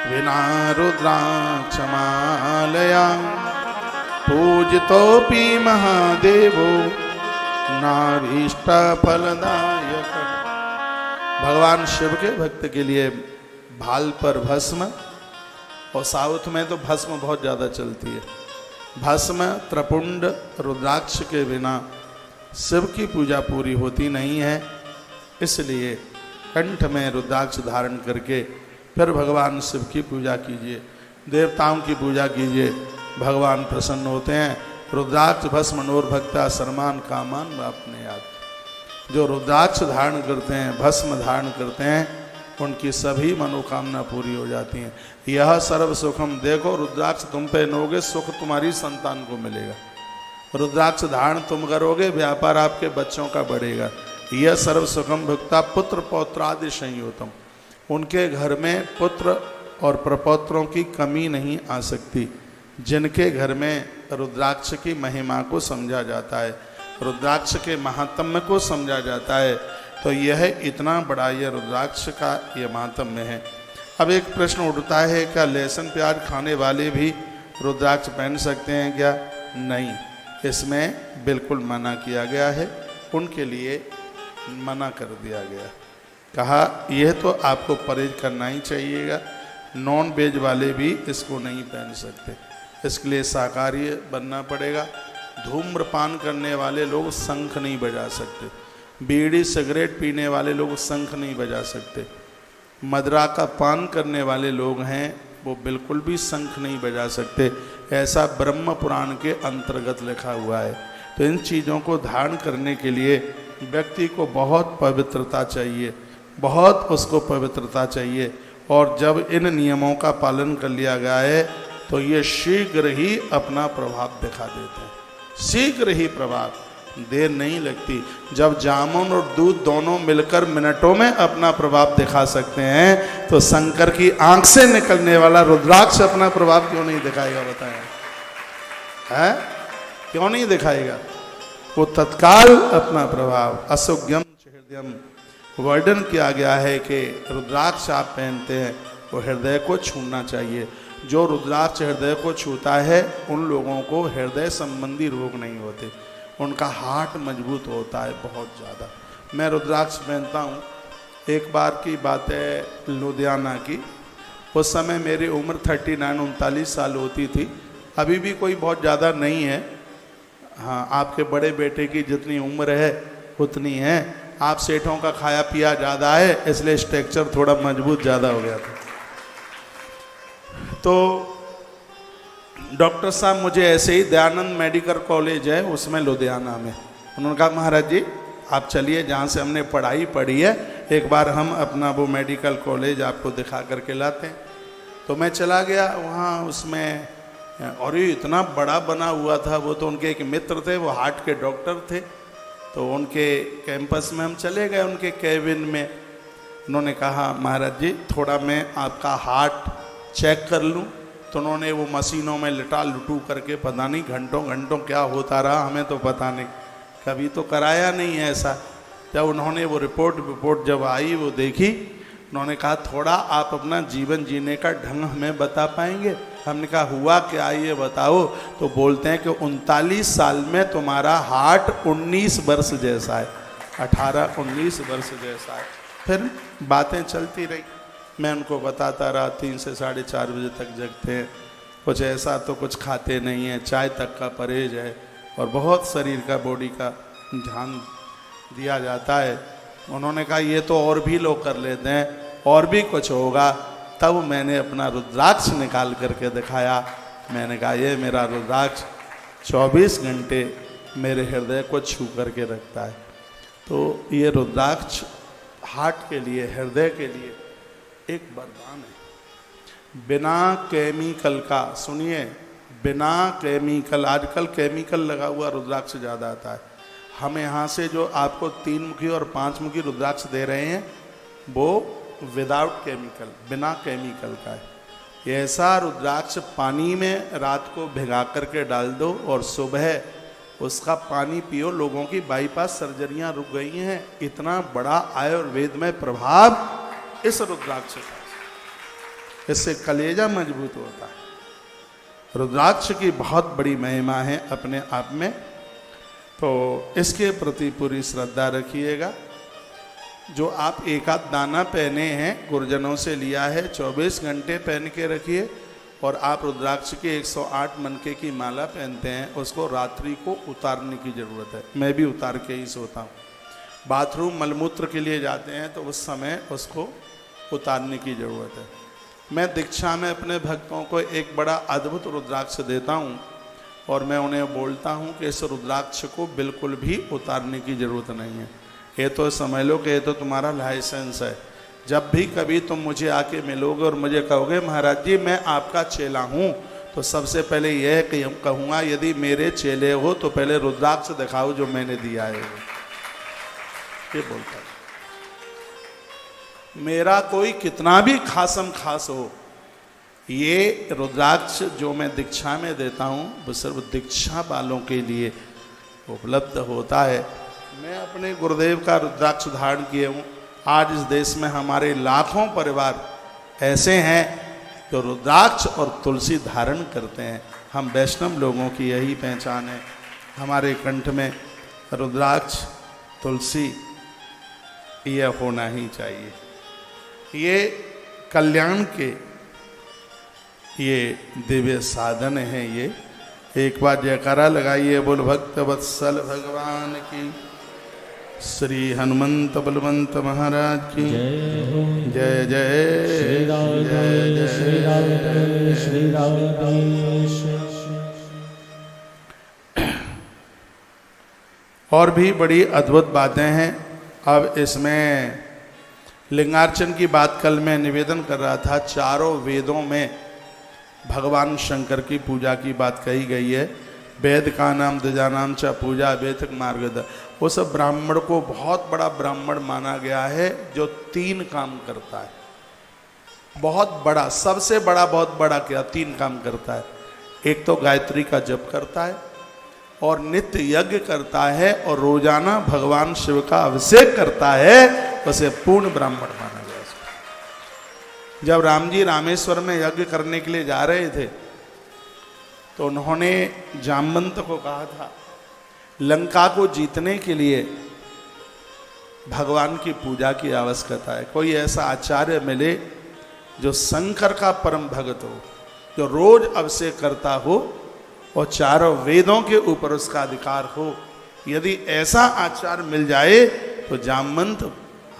विना रुद्राक्षमालया पूजितोपि महादेवो नाभीष्ट फलदायक। भगवान शिव के भक्त के लिए भाल पर भस्म, और साउथ में तो भस्म बहुत ज़्यादा चलती है, भस्म त्रपुंड रुद्राक्ष के बिना शिव की पूजा पूरी होती नहीं है। इसलिए कंठ में रुद्राक्ष धारण करके फिर भगवान शिव की पूजा कीजिए, देवताओं की पूजा कीजिए, भगवान प्रसन्न होते हैं। रुद्राक्ष भस्म नोर्भक्ता सर्मान कामान अपने याद। जो रुद्राक्ष धारण करते हैं, भस्म धारण करते हैं, उनकी सभी मनोकामना पूरी हो जाती हैं। यह सर्व सुखम, देखो रुद्राक्ष तुम पहनोगे, सुख तुम्हारी संतान को मिलेगा। रुद्राक्ष धारण तुम करोगे, व्यापार आपके बच्चों का बढ़ेगा। यह सर्व सुखम भुक्ता पुत्र पौत्रादि संयोतम, उनके घर में पुत्र और प्रपौत्रों की कमी नहीं आ सकती। जिनके घर में रुद्राक्ष की महिमा को समझा जाता है, रुद्राक्ष के महात्म्य को समझा जाता है, तो यह इतना बड़ा यह रुद्राक्ष का यह महात्म्य है। अब एक प्रश्न उठता है, क्या लहसुन प्याज खाने वाले भी रुद्राक्ष पहन सकते हैं क्या? नहीं, इसमें बिल्कुल मना किया गया है, उनके लिए मना कर दिया गया। कहा यह तो आपको परहेज करना ही चाहिएगा, नॉन वेज वाले भी इसको नहीं पहन सकते, इसके लिए शाकाहारी बनना पड़ेगा। धूम्रपान करने वाले लोग शंख नहीं बजा सकते, बीड़ी सिगरेट पीने वाले लोग शंख नहीं बजा सकते, मदरा का पान करने वाले लोग हैं वो बिल्कुल भी शंख नहीं बजा सकते, ऐसा ब्रह्म पुराण के अंतर्गत लिखा हुआ है। तो इन चीज़ों को धारण करने के लिए व्यक्ति को बहुत पवित्रता चाहिए, बहुत उसको पवित्रता चाहिए। और जब इन नियमों का पालन कर लिया गया है तो ये शीघ्र ही अपना प्रभाव दिखा देते हैं, शीघ्र ही प्रभाव, देर नहीं लगती। जब जामुन और दूध दोनों मिलकर मिनटों में अपना प्रभाव दिखा सकते हैं, तो शंकर की आंख से निकलने वाला रुद्राक्ष अपना प्रभाव क्यों नहीं दिखाएगा? बताएं, है क्यों नहीं दिखाएगा? वो तत्काल अपना प्रभाव। असुज्ञम हृदयम वर्णन किया गया है कि रुद्राक्ष आप पहनते हैं वो हृदय को छूना चाहिए। जो रुद्राक्ष हृदय को छूता है उन लोगों को हृदय संबंधी रोग नहीं होते, उनका हार्ट मजबूत होता है बहुत ज़्यादा। मैं रुद्राक्ष पहनता हूँ। एक बार की बात है लुधियाना की, उस समय मेरी उम्र 39-39 साल होती थी, अभी भी कोई बहुत ज़्यादा नहीं है। हाँ, आपके बड़े बेटे की जितनी उम्र है उतनी है। आप सेठों का खाया पिया ज़्यादा है, इसलिए स्ट्रक्चर थोड़ा मजबूत ज़्यादा हो गया था। तो डॉक्टर साहब मुझे ऐसे ही दयानंद मेडिकल कॉलेज है उसमें लुधियाना में, उन्होंने कहा महाराज जी आप चलिए, जहाँ से हमने पढ़ाई पढ़ी है एक बार हम अपना वो मेडिकल कॉलेज आपको दिखा करके लाते हैं। तो मैं चला गया वहाँ उसमें, और ये इतना बड़ा बना हुआ था। वो तो उनके एक मित्र थे, वो हार्ट के डॉक्टर थे, तो उनके कैंपस में हम चले गए, उनके केबिन में। उन्होंने कहा महाराज जी थोड़ा मैं आपका हार्ट चेक कर लूँ। तो उन्होंने वो मशीनों में लिटा लुटू करके पता नहीं घंटों घंटों क्या होता रहा, हमें तो पता नहीं, कभी तो कराया नहीं है ऐसा। जब उन्होंने वो रिपोर्ट जब आई वो देखी, उन्होंने कहा थोड़ा आप अपना जीवन जीने का ढंग हमें बता पाएंगे? हमने कहा हुआ क्या ये बताओ। तो बोलते हैं कि 39 साल में तुम्हारा हार्ट 19 वर्ष जैसा है, 18-19 वर्ष जैसा है। फिर बातें चलती रही, मैं उनको बताता रहा। 3 से 4:30 बजे तक जगते हैं, कुछ ऐसा तो कुछ खाते नहीं हैं, चाय तक का परहेज है, और बहुत शरीर का बॉडी का ध्यान दिया जाता है। उन्होंने कहा ये तो और भी लोग कर लेते हैं, और भी कुछ होगा। तब मैंने अपना रुद्राक्ष निकाल करके दिखाया। मैंने कहा ये मेरा रुद्राक्ष 24 घंटे मेरे हृदय को छू करके रखता है। तो ये रुद्राक्ष हार्ट के लिए, हृदय के लिए एक वरदान है, बिना केमिकल का। सुनिए, बिना केमिकल, आजकल केमिकल लगा हुआ रुद्राक्ष ज़्यादा आता है। हम यहाँ से जो आपको 3 मुखी और 5 मुखी रुद्राक्ष दे रहे हैं वो विदाउट केमिकल, बिना केमिकल का है। ये ऐसा रुद्राक्ष पानी में रात को भिगा करके डाल दो और सुबह उसका पानी पियो। लोगों की बाईपास सर्जरियां रुक गई हैं। इतना बड़ा आयुर्वेद में प्रभाव इस रुद्राक्ष का, इससे कलेजा मजबूत होता है। रुद्राक्ष की बहुत बड़ी महिमा है अपने आप में, तो इसके प्रति पूरी श्रद्धा रखिएगा। जो आप एक आध दाना पहने हैं, गुरुजनों से लिया है, 24 घंटे पहन के रखिए। और आप रुद्राक्ष के 108 मनके की माला पहनते हैं, उसको रात्रि को उतारने की ज़रूरत है। मैं भी उतार के ही सोता हूँ। बाथरूम मलमूत्र के लिए जाते हैं तो उस समय उसको उतारने की ज़रूरत है। मैं दीक्षा में अपने भक्तों को एक बड़ा अद्भुत रुद्राक्ष देता हूँ और मैं उन्हें बोलता हूँ कि इस रुद्राक्ष को बिल्कुल भी उतारने की ज़रूरत नहीं है। ये तो समझ लो कि ये तो तुम्हारा लाइसेंस है। जब भी कभी तुम मुझे आके मिलोगे और मुझे कहोगे महाराज जी मैं आपका चेला हूँ, तो सबसे पहले यह कहूँगा यदि मेरे चेले हो तो पहले रुद्राक्ष दिखाओ जो मैंने दिया है। ये बोलता है। मेरा कोई कितना भी खासम खास हो, ये रुद्राक्ष जो मैं दीक्षा में देता हूँ वो सिर्फ दीक्षा वालों के लिए उपलब्ध होता है। मैं अपने गुरुदेव का रुद्राक्ष धारण किए हूँ। आज इस देश में हमारे लाखों परिवार ऐसे हैं जो रुद्राक्ष और तुलसी धारण करते हैं। हम वैष्णव लोगों की यही पहचान है। हमारे कंठ में रुद्राक्ष तुलसी यह होना ही चाहिए। ये कल्याण के ये दिव्य साधन है। ये एक बार जयकारा लगाइए, बोल भक्त वत्सल भगवान की, श्री हनुमंत बलवंत महाराज की जय जय श्री राम जय श्री राम श्री राम। और भी बड़ी अद्भुत बातें हैं। अब इसमें लिंगार्चन की बात कल मैं निवेदन कर रहा था। चारों वेदों में भगवान शंकर की पूजा की बात कही गई है। वेद का नाम द्विजानाम च पूजा वेदक मार्गद। वो सब ब्राह्मण को बहुत बड़ा ब्राह्मण माना गया है जो 3 काम करता है। बहुत बड़ा, सबसे बड़ा, बहुत बड़ा क्या, 3 काम करता है। एक तो गायत्री का जप करता है और नित्य यज्ञ करता है और रोजाना भगवान शिव का अभिषेक करता है। उसे पूर्ण ब्राह्मण माना गया। जब राम जी रामेश्वर में यज्ञ करने के लिए जा रहे थे तो उन्होंने जामवंत को कहा था लंका को जीतने के लिए भगवान की पूजा की आवश्यकता है। कोई ऐसा आचार्य मिले जो शंकर का परम भक्त हो, जो रोज अभिषेक करता हो और चारों वेदों के ऊपर उसका अधिकार हो। यदि ऐसा आचार्य मिल जाए तो जामवंत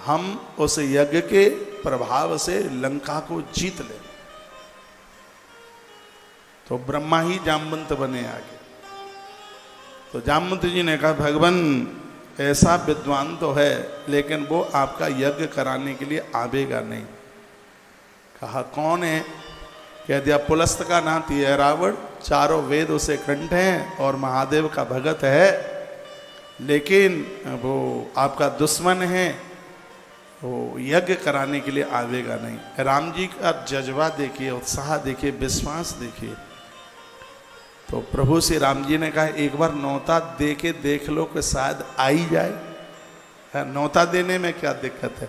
हम उस यज्ञ के प्रभाव से लंका को जीत ले। तो ब्रह्मा ही जामवंत बने आगे। तो जामवंत जी ने कहा भगवान ऐसा विद्वान तो है लेकिन वो आपका यज्ञ कराने के लिए आवेगा नहीं। कहा कौन है? कह दिया पुलस्त का नाती है रावण। चारों वेद उसे कंठ हैं और महादेव का भगत है, लेकिन वो आपका दुश्मन है, वो यज्ञ कराने के लिए आवेगा नहीं। राम जी का जज्बा देखिए, उत्साह देखिए, विश्वास देखिए। तो प्रभु श्री राम जी ने कहा एक बार न्योता दे के देख लो कि शायद आ ही जाए। न्योता देने में क्या दिक्कत है?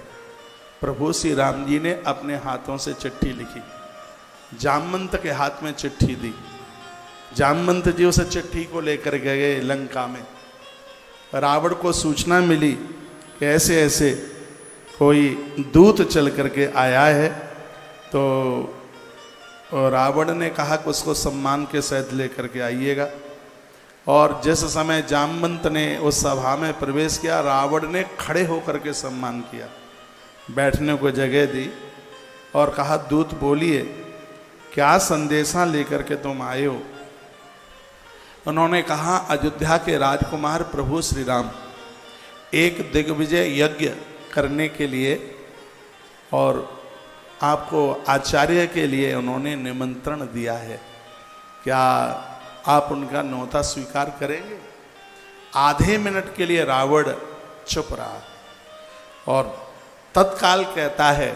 प्रभु श्री राम जी ने अपने हाथों से चिट्ठी लिखी, जामवंत के हाथ में चिट्ठी दी। जामवंत जी उस चिट्ठी को लेकर गए लंका में। रावण को सूचना मिली कि ऐसे ऐसे कोई दूत चल करके आया है। तो रावण ने कहा कि उसको सम्मान के सहित लेकर के आइएगा। और जिस समय जामवंत ने उस सभा में प्रवेश किया, रावण ने खड़े होकर के सम्मान किया, बैठने को जगह दी और कहा दूत बोलिए क्या संदेशा लेकर के तुम आए हो? उन्होंने कहा अयोध्या के राजकुमार प्रभु श्री राम एक दिग्विजय यज्ञ करने के लिए और आपको आचार्य के लिए उन्होंने निमंत्रण दिया है। क्या आप उनका न्योता स्वीकार करेंगे? आधे मिनट के लिए रावण चुप रहा और तत्काल कहता है,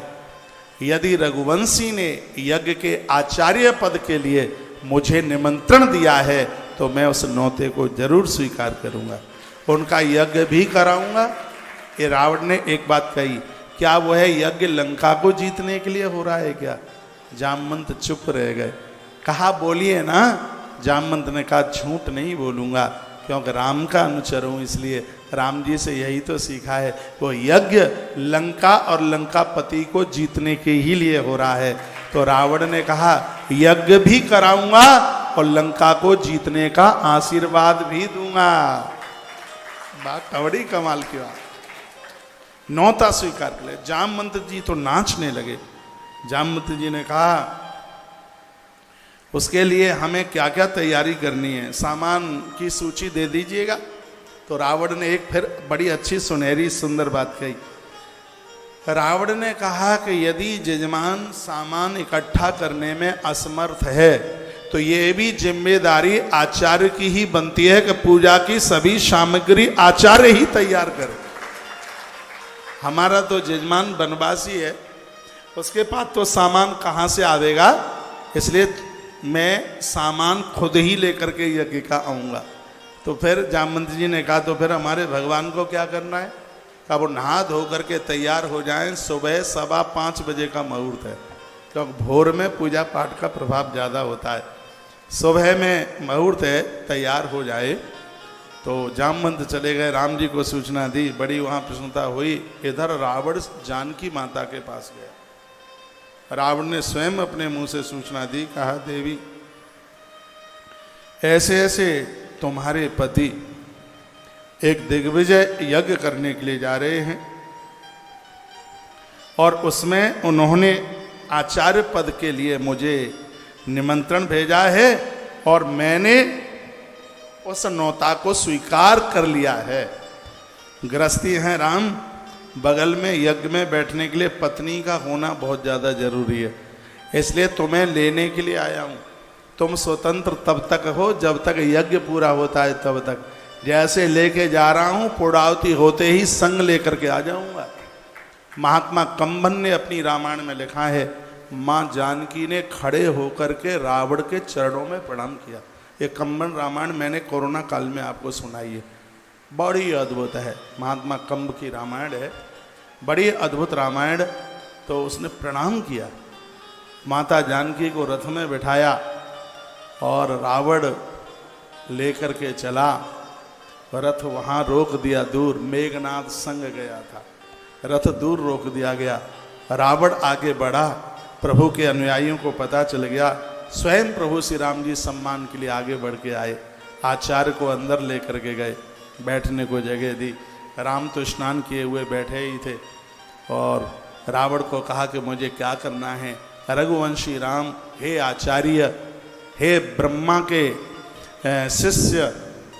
यदि रघुवंशी ने यज्ञ के आचार्य पद के लिए मुझे निमंत्रण दिया है तो मैं उस न्योते को जरूर स्वीकार करूंगा, उनका यज्ञ भी कराऊंगा। ये रावण ने एक बात कही, क्या वो है यज्ञ लंका को जीतने के लिए हो रहा है क्या? जामवंत चुप रह गए। कहा बोलिए ना। जामवंत ने कहा झूठ नहीं बोलूंगा, क्योंकि राम का अनुचर हूं, इसलिए राम जी से यही तो सीखा है। वो यज्ञ लंका और लंकापति को जीतने के ही लिए हो रहा है। तो रावण ने कहा यज्ञ भी कराऊंगा और लंका को जीतने का आशीर्वाद भी दूंगा। बात बड़ी कमाल की बात। न्योता स्वीकार कर ले। जामवंत जी तो नाचने लगे। जामवंत जी ने कहा उसके लिए हमें क्या क्या तैयारी करनी है, सामान की सूची दे दीजिएगा। तो रावण ने एक फिर बड़ी अच्छी सुनहरी सुंदर बात कही। रावण ने कहा कि यदि यजमान सामान इकट्ठा करने में असमर्थ है तो ये भी जिम्मेदारी आचार्य की ही बनती है कि पूजा की सभी सामग्री आचार्य ही तैयार करे। हमारा तो यजमान बनवासी है, उसके पास तो सामान कहाँ से आवेगा, इसलिए मैं सामान खुद ही लेकर के यज्ञ का आऊँगा। तो फिर जामवंत जी ने कहा तो फिर हमारे भगवान को क्या करना है? कहा वो नहा धो करके तैयार हो जाएं, सुबह 5:15 बजे का मुहूर्त है, क्योंकि भोर में पूजा पाठ का प्रभाव ज़्यादा होता है। सुबह में मुहूर्त है, तैयार हो जाए। तो जामवंत चले गए, राम जी को सूचना दी, बड़ी वहाँ प्रसन्नता हुई। इधर रावण जानकी माता के पास गया। रावण ने स्वयं अपने मुंह से सूचना दी, कहा देवी ऐसे ऐसे तुम्हारे पति एक दिग्विजय यज्ञ करने के लिए जा रहे हैं और उसमें उन्होंने आचार्य पद के लिए मुझे निमंत्रण भेजा है और मैंने उस न्योता को स्वीकार कर लिया है। गृहस्थी हैं राम, बगल में यज्ञ में बैठने के लिए पत्नी का होना बहुत ज़्यादा जरूरी है, इसलिए तुम्हें लेने के लिए आया हूँ। तुम स्वतंत्र तब तक हो जब तक यज्ञ पूरा होता है, तब तक। जैसे लेके जा रहा हूँ पूर्णाहुति होते ही संग लेकर के आ जाऊँगा। महात्मा कंबन ने अपनी रामायण में लिखा है, माँ जानकी ने खड़े होकर के रावण के चरणों में प्रणाम किया। ये कंबन रामायण मैंने कोरोना काल में आपको सुनाई है, बड़ी अद्भुत है। महात्मा कंब की रामायण है, बड़ी अद्भुत रामायण। तो उसने प्रणाम किया, माता जानकी को रथ में बिठाया और रावण लेकर के चला। रथ वहाँ रोक दिया दूर, मेघनाद संग गया था, रथ दूर रोक दिया गया। रावण आगे बढ़ा, प्रभु के अनुयायियों को पता चल गया। स्वयं प्रभु श्री राम जी सम्मान के लिए आगे बढ़ के आए, आचार्य को अंदर लेकर के गए, बैठने को जगह दी। राम तो स्नान किए हुए बैठे ही थे और रावण को कहा कि मुझे क्या करना है। रघुवंशी राम, हे आचार्य, हे ब्रह्मा के शिष्य,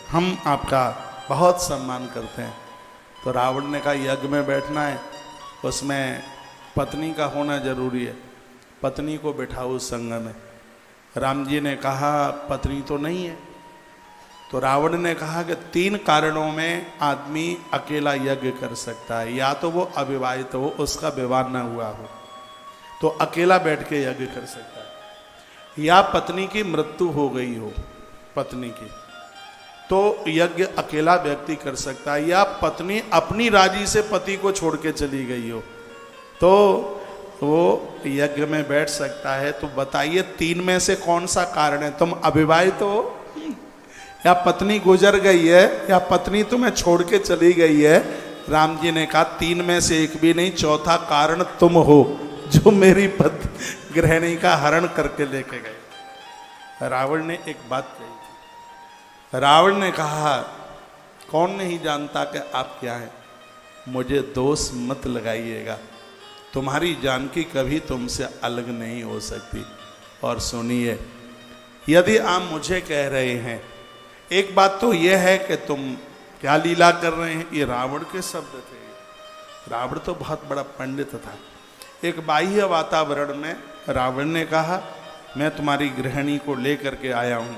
हम आपका बहुत सम्मान करते हैं। तो रावण ने कहा यज्ञ में बैठना है, उसमें पत्नी का होना जरूरी है, पत्नी को बिठाओ संग में। राम जी ने कहा पत्नी तो नहीं है। तो रावण ने कहा कि 3 कारणों में आदमी अकेला यज्ञ कर सकता है, या तो वो अविवाहित हो, उसका विवाह न हुआ हो तो अकेला बैठ के यज्ञ कर सकता है, या पत्नी की मृत्यु हो गई हो पत्नी की, तो यज्ञ अकेला व्यक्ति कर सकता है, या पत्नी अपनी राजी से पति को छोड़ के चली गई हो तो वो यज्ञ में बैठ सकता है। तो बताइए 3 में से कौन सा कारण है? तुम अविवाहित हो, या पत्नी गुजर गई है, या पत्नी तुम्हें छोड़ के चली गई है। राम जी ने कहा 3 में से एक भी नहीं, चौथा कारण तुम हो जो मेरी गृहिणी का हरण करके लेके गए। रावण ने एक बात कही थी। रावण ने कहा कौन नहीं जानता कि आप क्या हैं, मुझे दोष मत लगाइएगा, तुम्हारी जानकी कभी तुमसे अलग नहीं हो सकती। और सुनिए, यदि आप मुझे कह रहे हैं, एक बात तो यह है कि तुम क्या लीला कर रहे हैं, ये रावण के शब्द थे। रावण तो बहुत बड़ा पंडित था। एक बाह्य वातावरण में रावण ने कहा मैं तुम्हारी गृहिणी को लेकर के आया हूँ,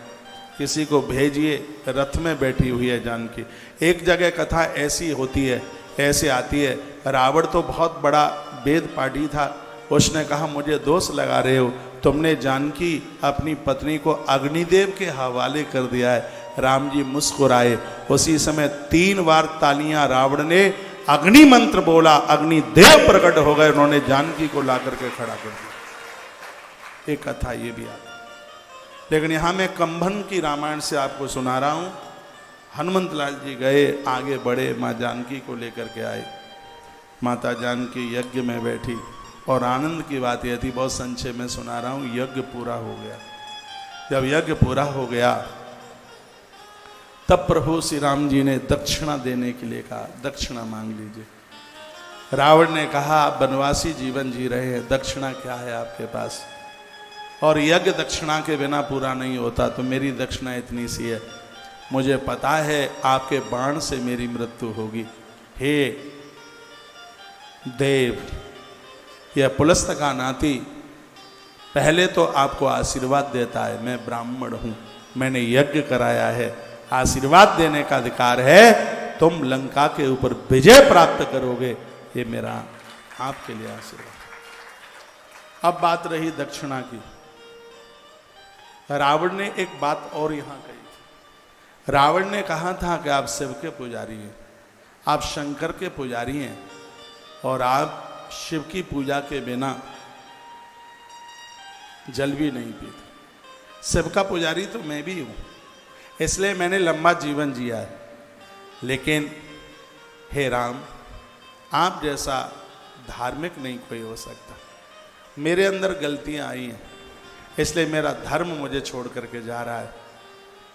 किसी को भेजिए, रथ में बैठी हुई है जानकी। एक जगह कथा ऐसी होती है, ऐसे आती है, रावण तो बहुत बड़ा वेद पाठी था, उसने कहा मुझे दोष लगा रहे हो, तुमने जानकी अपनी पत्नी को अग्निदेव के हवाले कर दिया है। राम जी मुस्कुराए, उसी समय 3 बार तालियां, रावण ने अग्नि मंत्र बोला, अग्निदेव प्रकट हो गए, उन्होंने जानकी को ला करके खड़ा कर दिया। एक कथा ये भी आती, लेकिन यहां मैं कंभन की रामायण से आपको सुना रहा हूं। हनुमंत लाल जी गए, आगे बढ़े, माँ जानकी को लेकर के आए। माता जानकी यज्ञ में बैठी, और आनंद की बात यह थी, बहुत संक्षेप में सुना रहा हूं, यज्ञ पूरा हो गया। जब यज्ञ पूरा हो गया तब प्रभु श्री राम जी ने दक्षिणा देने के लिए कहा, दक्षिणा मांग लीजिए। रावण ने कहा आप वनवासी जीवन जी रहे हैं, दक्षिणा क्या है आपके पास? और यज्ञ दक्षिणा के बिना पूरा नहीं होता, तो मेरी दक्षिणा इतनी सी है, मुझे पता है आपके बाण से मेरी मृत्यु होगी। हे देव, यह पुलस्त का नाती पहले तो आपको आशीर्वाद देता है, मैं ब्राह्मण हूं, मैंने यज्ञ कराया है, आशीर्वाद देने का अधिकार है, तुम लंका के ऊपर विजय प्राप्त करोगे, ये मेरा आपके लिए आशीर्वाद। अब बात रही दक्षिणा की। रावण ने एक बात और यहां कही थी। रावण ने कहा था कि आप शिव के पुजारी हैं, आप शंकर के पुजारी हैं, और आप शिव की पूजा के बिना जल भी नहीं पीते। शिव का पुजारी तो मैं भी हूं, इसलिए मैंने लंबा जीवन जिया है, लेकिन हे राम, आप जैसा धार्मिक नहीं कोई हो सकता। मेरे अंदर गलतियां आई हैं, इसलिए मेरा धर्म मुझे छोड़ करके जा रहा है।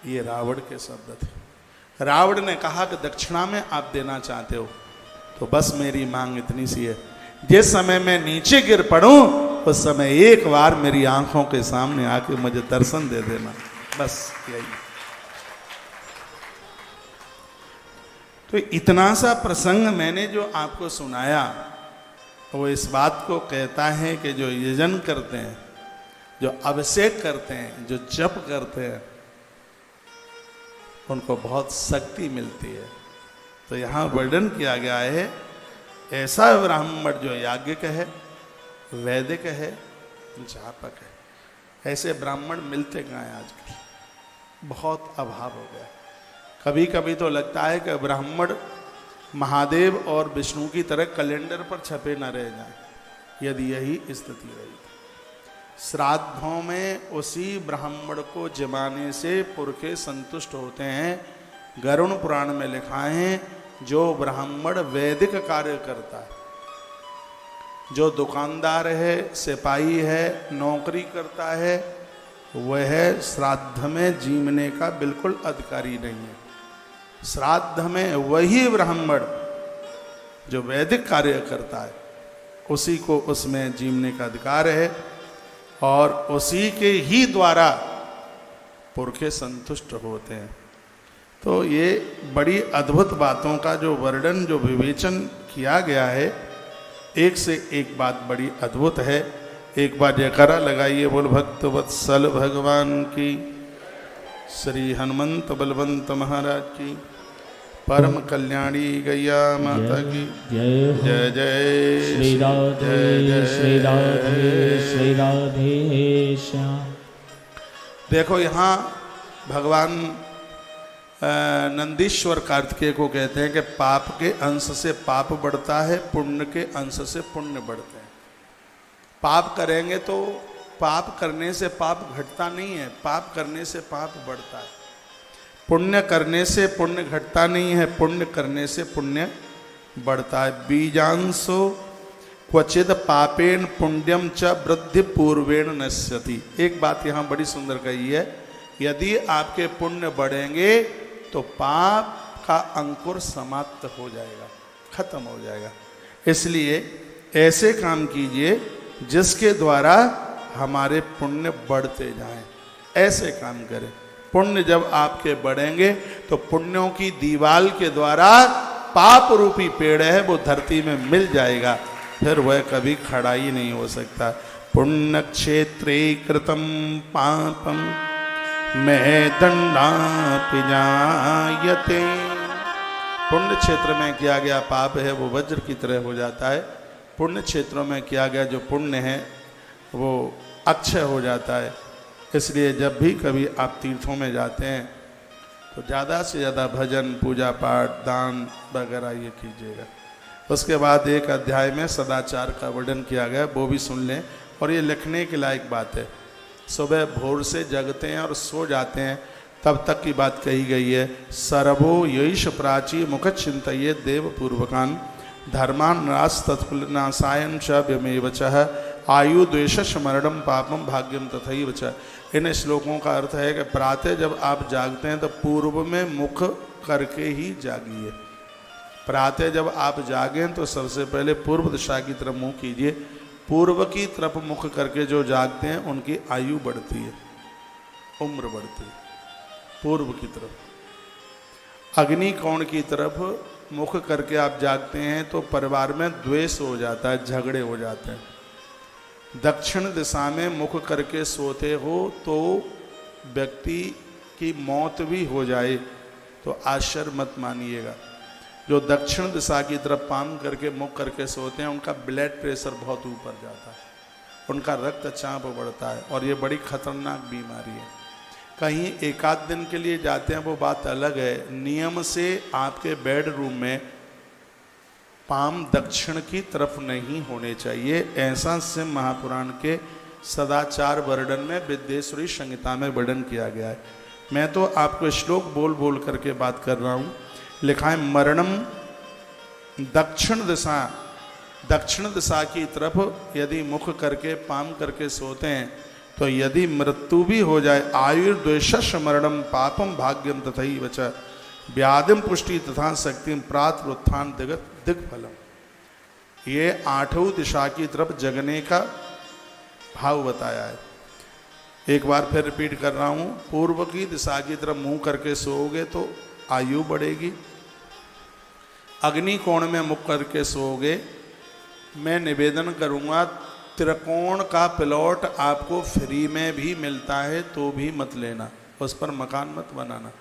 ये रावण के शब्द थे। रावण ने कहा कि दक्षिणा में आप देना चाहते हो, तो बस मेरी मांग इतनी सी है, जिस समय मैं नीचे गिर पड़ूं उस समय एक बार मेरी आंखों के सामने आके मुझे दर्शन दे देना, बस यही। तो इतना सा प्रसंग मैंने जो आपको सुनाया, वो इस बात को कहता है कि जो यजन करते हैं, जो अभिषेक करते हैं, जो जप करते हैं, उनको बहुत शक्ति मिलती है। तो यहाँ वर्णन किया गया है, ऐसा ब्राह्मण जो याज्ञिक है, वैदिक है, जापक है, ऐसे ब्राह्मण मिलते कहाँ हैं आजकल, बहुत अभाव हो गया। कभी कभी तो लगता है कि ब्राह्मण महादेव और विष्णु की तरह कैलेंडर पर छपे न रह जाएं, यदि यही स्थिति रही। श्राद्धों में उसी ब्राह्मण को जमाने से पुरखे संतुष्ट होते हैं। गरुड़ पुराण में लिखा है, जो ब्राह्मण वैदिक कार्य करता है, जो दुकानदार है, सिपाही है, नौकरी करता है, वह श्राद्ध में जीवने का बिल्कुल अधिकारी नहीं है। श्राद्ध में वही ब्राह्मण जो वैदिक कार्य करता है, उसी को उसमें जीवने का अधिकार है, और उसी के ही द्वारा पुरखे संतुष्ट होते हैं। तो ये बड़ी अद्भुत बातों का जो वर्णन, जो विवेचन किया गया है, एक से एक बात बड़ी अद्भुत है। एक बार जयकारा लगाइए, बोल भक्त वत्सल भगवान की, श्री हनुमंत बलवंत महाराज की, परम कल्याणी गैया माता की जय जय श्री राधे श्री राधे श्री राधे श्याम। देखो यहाँ भगवान नंदीश्वर कार्तिकेय को कहते हैं कि पाप के अंश से पाप बढ़ता है, पुण्य के अंश से पुण्य बढ़ते हैं। पाप करेंगे तो पाप करने से पाप घटता नहीं है, पाप करने से पाप बढ़ता है। पुण्य करने से पुण्य घटता नहीं है, पुण्य करने से पुण्य बढ़ता है। बीजांशो क्वचिद पापेन पुण्यम च वृद्धि पूर्वेण नश्यति। एक बात यहाँ बड़ी सुंदर कही है, यदि आपके पुण्य बढ़ेंगे तो पाप का अंकुर समाप्त हो जाएगा, खत्म हो जाएगा। इसलिए ऐसे काम कीजिए जिसके द्वारा हमारे पुण्य बढ़ते जाएं, ऐसे काम करें। पुण्य जब आपके बढ़ेंगे तो पुण्यों की दीवाल के द्वारा पाप रूपी पेड़ है वो धरती में मिल जाएगा, फिर वह कभी खड़ा ही नहीं हो सकता। पुण्यक्षेत्रे कृतं पापं में दंडापि जायते। पुण्य क्षेत्र में किया गया पाप है वो वज्र की तरह हो जाता है, पुण्य क्षेत्रों में किया गया जो पुण्य है वो अक्षय हो जाता है। इसलिए जब भी कभी आप तीर्थों में जाते हैं तो ज़्यादा से ज़्यादा भजन, पूजा पाठ, दान वगैरह ये कीजिएगा। उसके बाद एक अध्याय में सदाचार का वर्णन किया गया, वो भी सुन लें, और ये लिखने के लायक बात है। सुबह भोर से जगते हैं और सो जाते हैं तब तक की बात कही गई है। सर्वो यईश प्राची मुख चिंतये देव पूर्वकान धर्मान नाश तत्फलनाशायन च व्यमेव च आयु द्वेष मरणम पापम भाग्यम तथैव च। इन श्लोकों का अर्थ है कि प्रातः जब आप जागते हैं तो पूर्व में मुख करके ही जागिए। प्रातः जब आप जागें तो सबसे पहले पूर्व दिशा की तरफ मुँह कीजिए। पूर्व की तरफ मुख करके जो जागते हैं उनकी आयु बढ़ती है, उम्र बढ़ती है। पूर्व की तरफ अग्नि कोण की तरफ मुख करके आप जागते हैं तो परिवार में द्वेष हो जाता है, झगड़े हो जाते हैं। दक्षिण दिशा में मुख करके सोते हो तो व्यक्ति की मौत भी हो जाए तो आश्चर्य मत मानिएगा। जो दक्षिण दिशा की तरफ पाम करके मुख करके सोते हैं उनका ब्लड प्रेशर बहुत ऊपर जाता है, उनका रक्तचाप बढ़ता है और ये बड़ी खतरनाक बीमारी है। कहीं एक आध दिन के लिए जाते हैं वो बात अलग है। नियम से आपके बेडरूम में पाम दक्षिण की तरफ नहीं होने चाहिए, ऐसा सिंह महापुराण के सदाचार वर्णन में विद्येश्वरी संहिता में वर्णन किया गया है। मैं तो आपको श्लोक बोल बोल करके बात कर रहा हूँ। लिखा है मरणम दक्षिण दिशा, दक्षिण दिशा की तरफ यदि मुख करके पाम करके सोते हैं तो यदि मृत्यु भी हो जाए आयुर्द्वेष मरणम पापम भाग्यम तथैव च व्याधिम पुष्टि तथा शक्तिम प्रातः उत्थान दिग्फलम। ये आठों दिशा की तरफ जगने का भाव बताया है। एक बार फिर रिपीट कर रहा हूँ, पूर्व की दिशा की तरफ मुंह करके सोओगे तो आयु बढ़ेगी। अग्नि कोण में मुख करके सोओगे। मैं निवेदन करूँगा त्रिकोण का प्लॉट आपको फ्री में भी मिलता है तो भी मत लेना, उस पर मकान मत बनाना।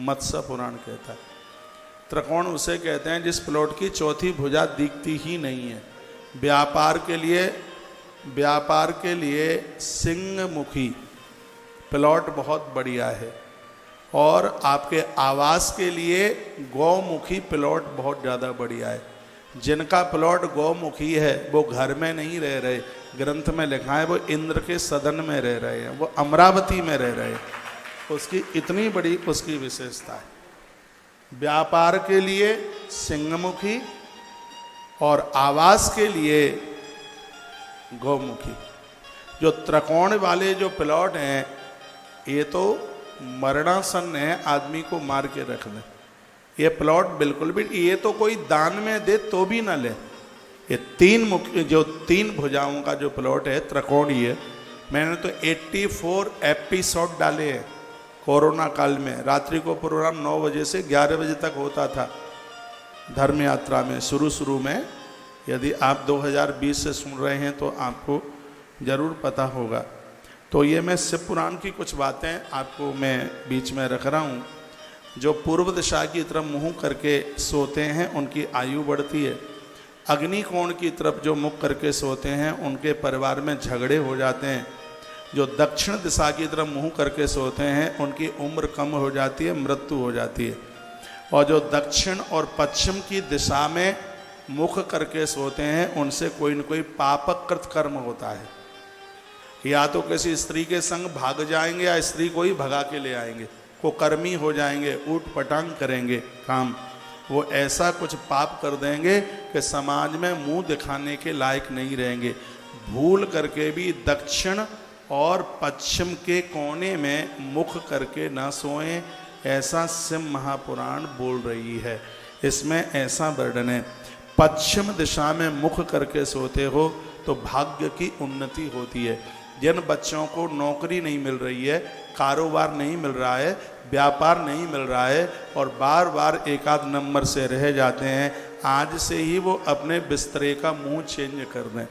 मत्स्य पुराण कहता है त्रिकोण उसे कहते हैं जिस प्लॉट की चौथी भुजा दिखती ही नहीं है। व्यापार के लिए सिंहमुखी प्लॉट बहुत बढ़िया है और आपके आवास के लिए गौमुखी प्लॉट बहुत ज़्यादा बढ़िया है। जिनका प्लॉट गौमुखी है वो घर में नहीं रह रहे, ग्रंथ में लिखा है वो इंद्र के सदन में रह रहे हैं, वो अमरावती में रह रहे हैं। उसकी इतनी बड़ी उसकी विशेषता है। व्यापार के लिए सिंहमुखी और आवास के लिए गौमुखी। जो त्रिकोण वाले जो प्लॉट हैं ये तो मरणासन है, आदमी को मार के रख ले। ये प्लॉट बिल्कुल भी, ये तो कोई दान में दे तो भी ना ले। ये तीन भुजाओं का जो प्लॉट है त्रिकोणीय, मैंने तो 84 एपिसोड डाले हैं। कोरोना काल में रात्रि को प्रोग्राम 9 बजे से 11 बजे तक होता था धर्म यात्रा में शुरू में। यदि आप 2020 से सुन रहे हैं तो आपको ज़रूर पता होगा। तो ये मैं शिव पुराण की कुछ बातें आपको मैं बीच में रख रहा हूँ। जो पूर्व दिशा की तरफ मुँह करके सोते हैं उनकी आयु बढ़ती है। अग्नि कोण की तरफ जो मुख करके सोते हैं उनके परिवार में झगड़े हो जाते हैं। जो दक्षिण दिशा की तरफ मुँह करके सोते हैं उनकी उम्र कम हो जाती है, मृत्यु हो जाती है। और जो दक्षिण और पश्चिम की दिशा में मुख करके सोते हैं उनसे कोई न कोई पापकृत कर्म होता है। या तो किसी स्त्री के संग भाग जाएंगे या स्त्री को ही भगा के ले आएंगे, कुकर्मी हो जाएंगे, ऊट पटांग करेंगे काम। वो ऐसा कुछ पाप कर देंगे कि समाज में मुंह दिखाने के लायक नहीं रहेंगे। भूल करके भी दक्षिण और पश्चिम के कोने में मुख करके ना सोएं, ऐसा सिंह महापुराण बोल रही है। इसमें ऐसा वर्णन है, पश्चिम दिशा में मुख करके सोते हो तो भाग्य की उन्नति होती है। जिन बच्चों को नौकरी नहीं मिल रही है, कारोबार नहीं मिल रहा है, व्यापार नहीं मिल रहा है और बार बार एक आध नंबर से रह जाते हैं, आज से ही वो अपने बिस्तरे का मुंह चेंज कर दें।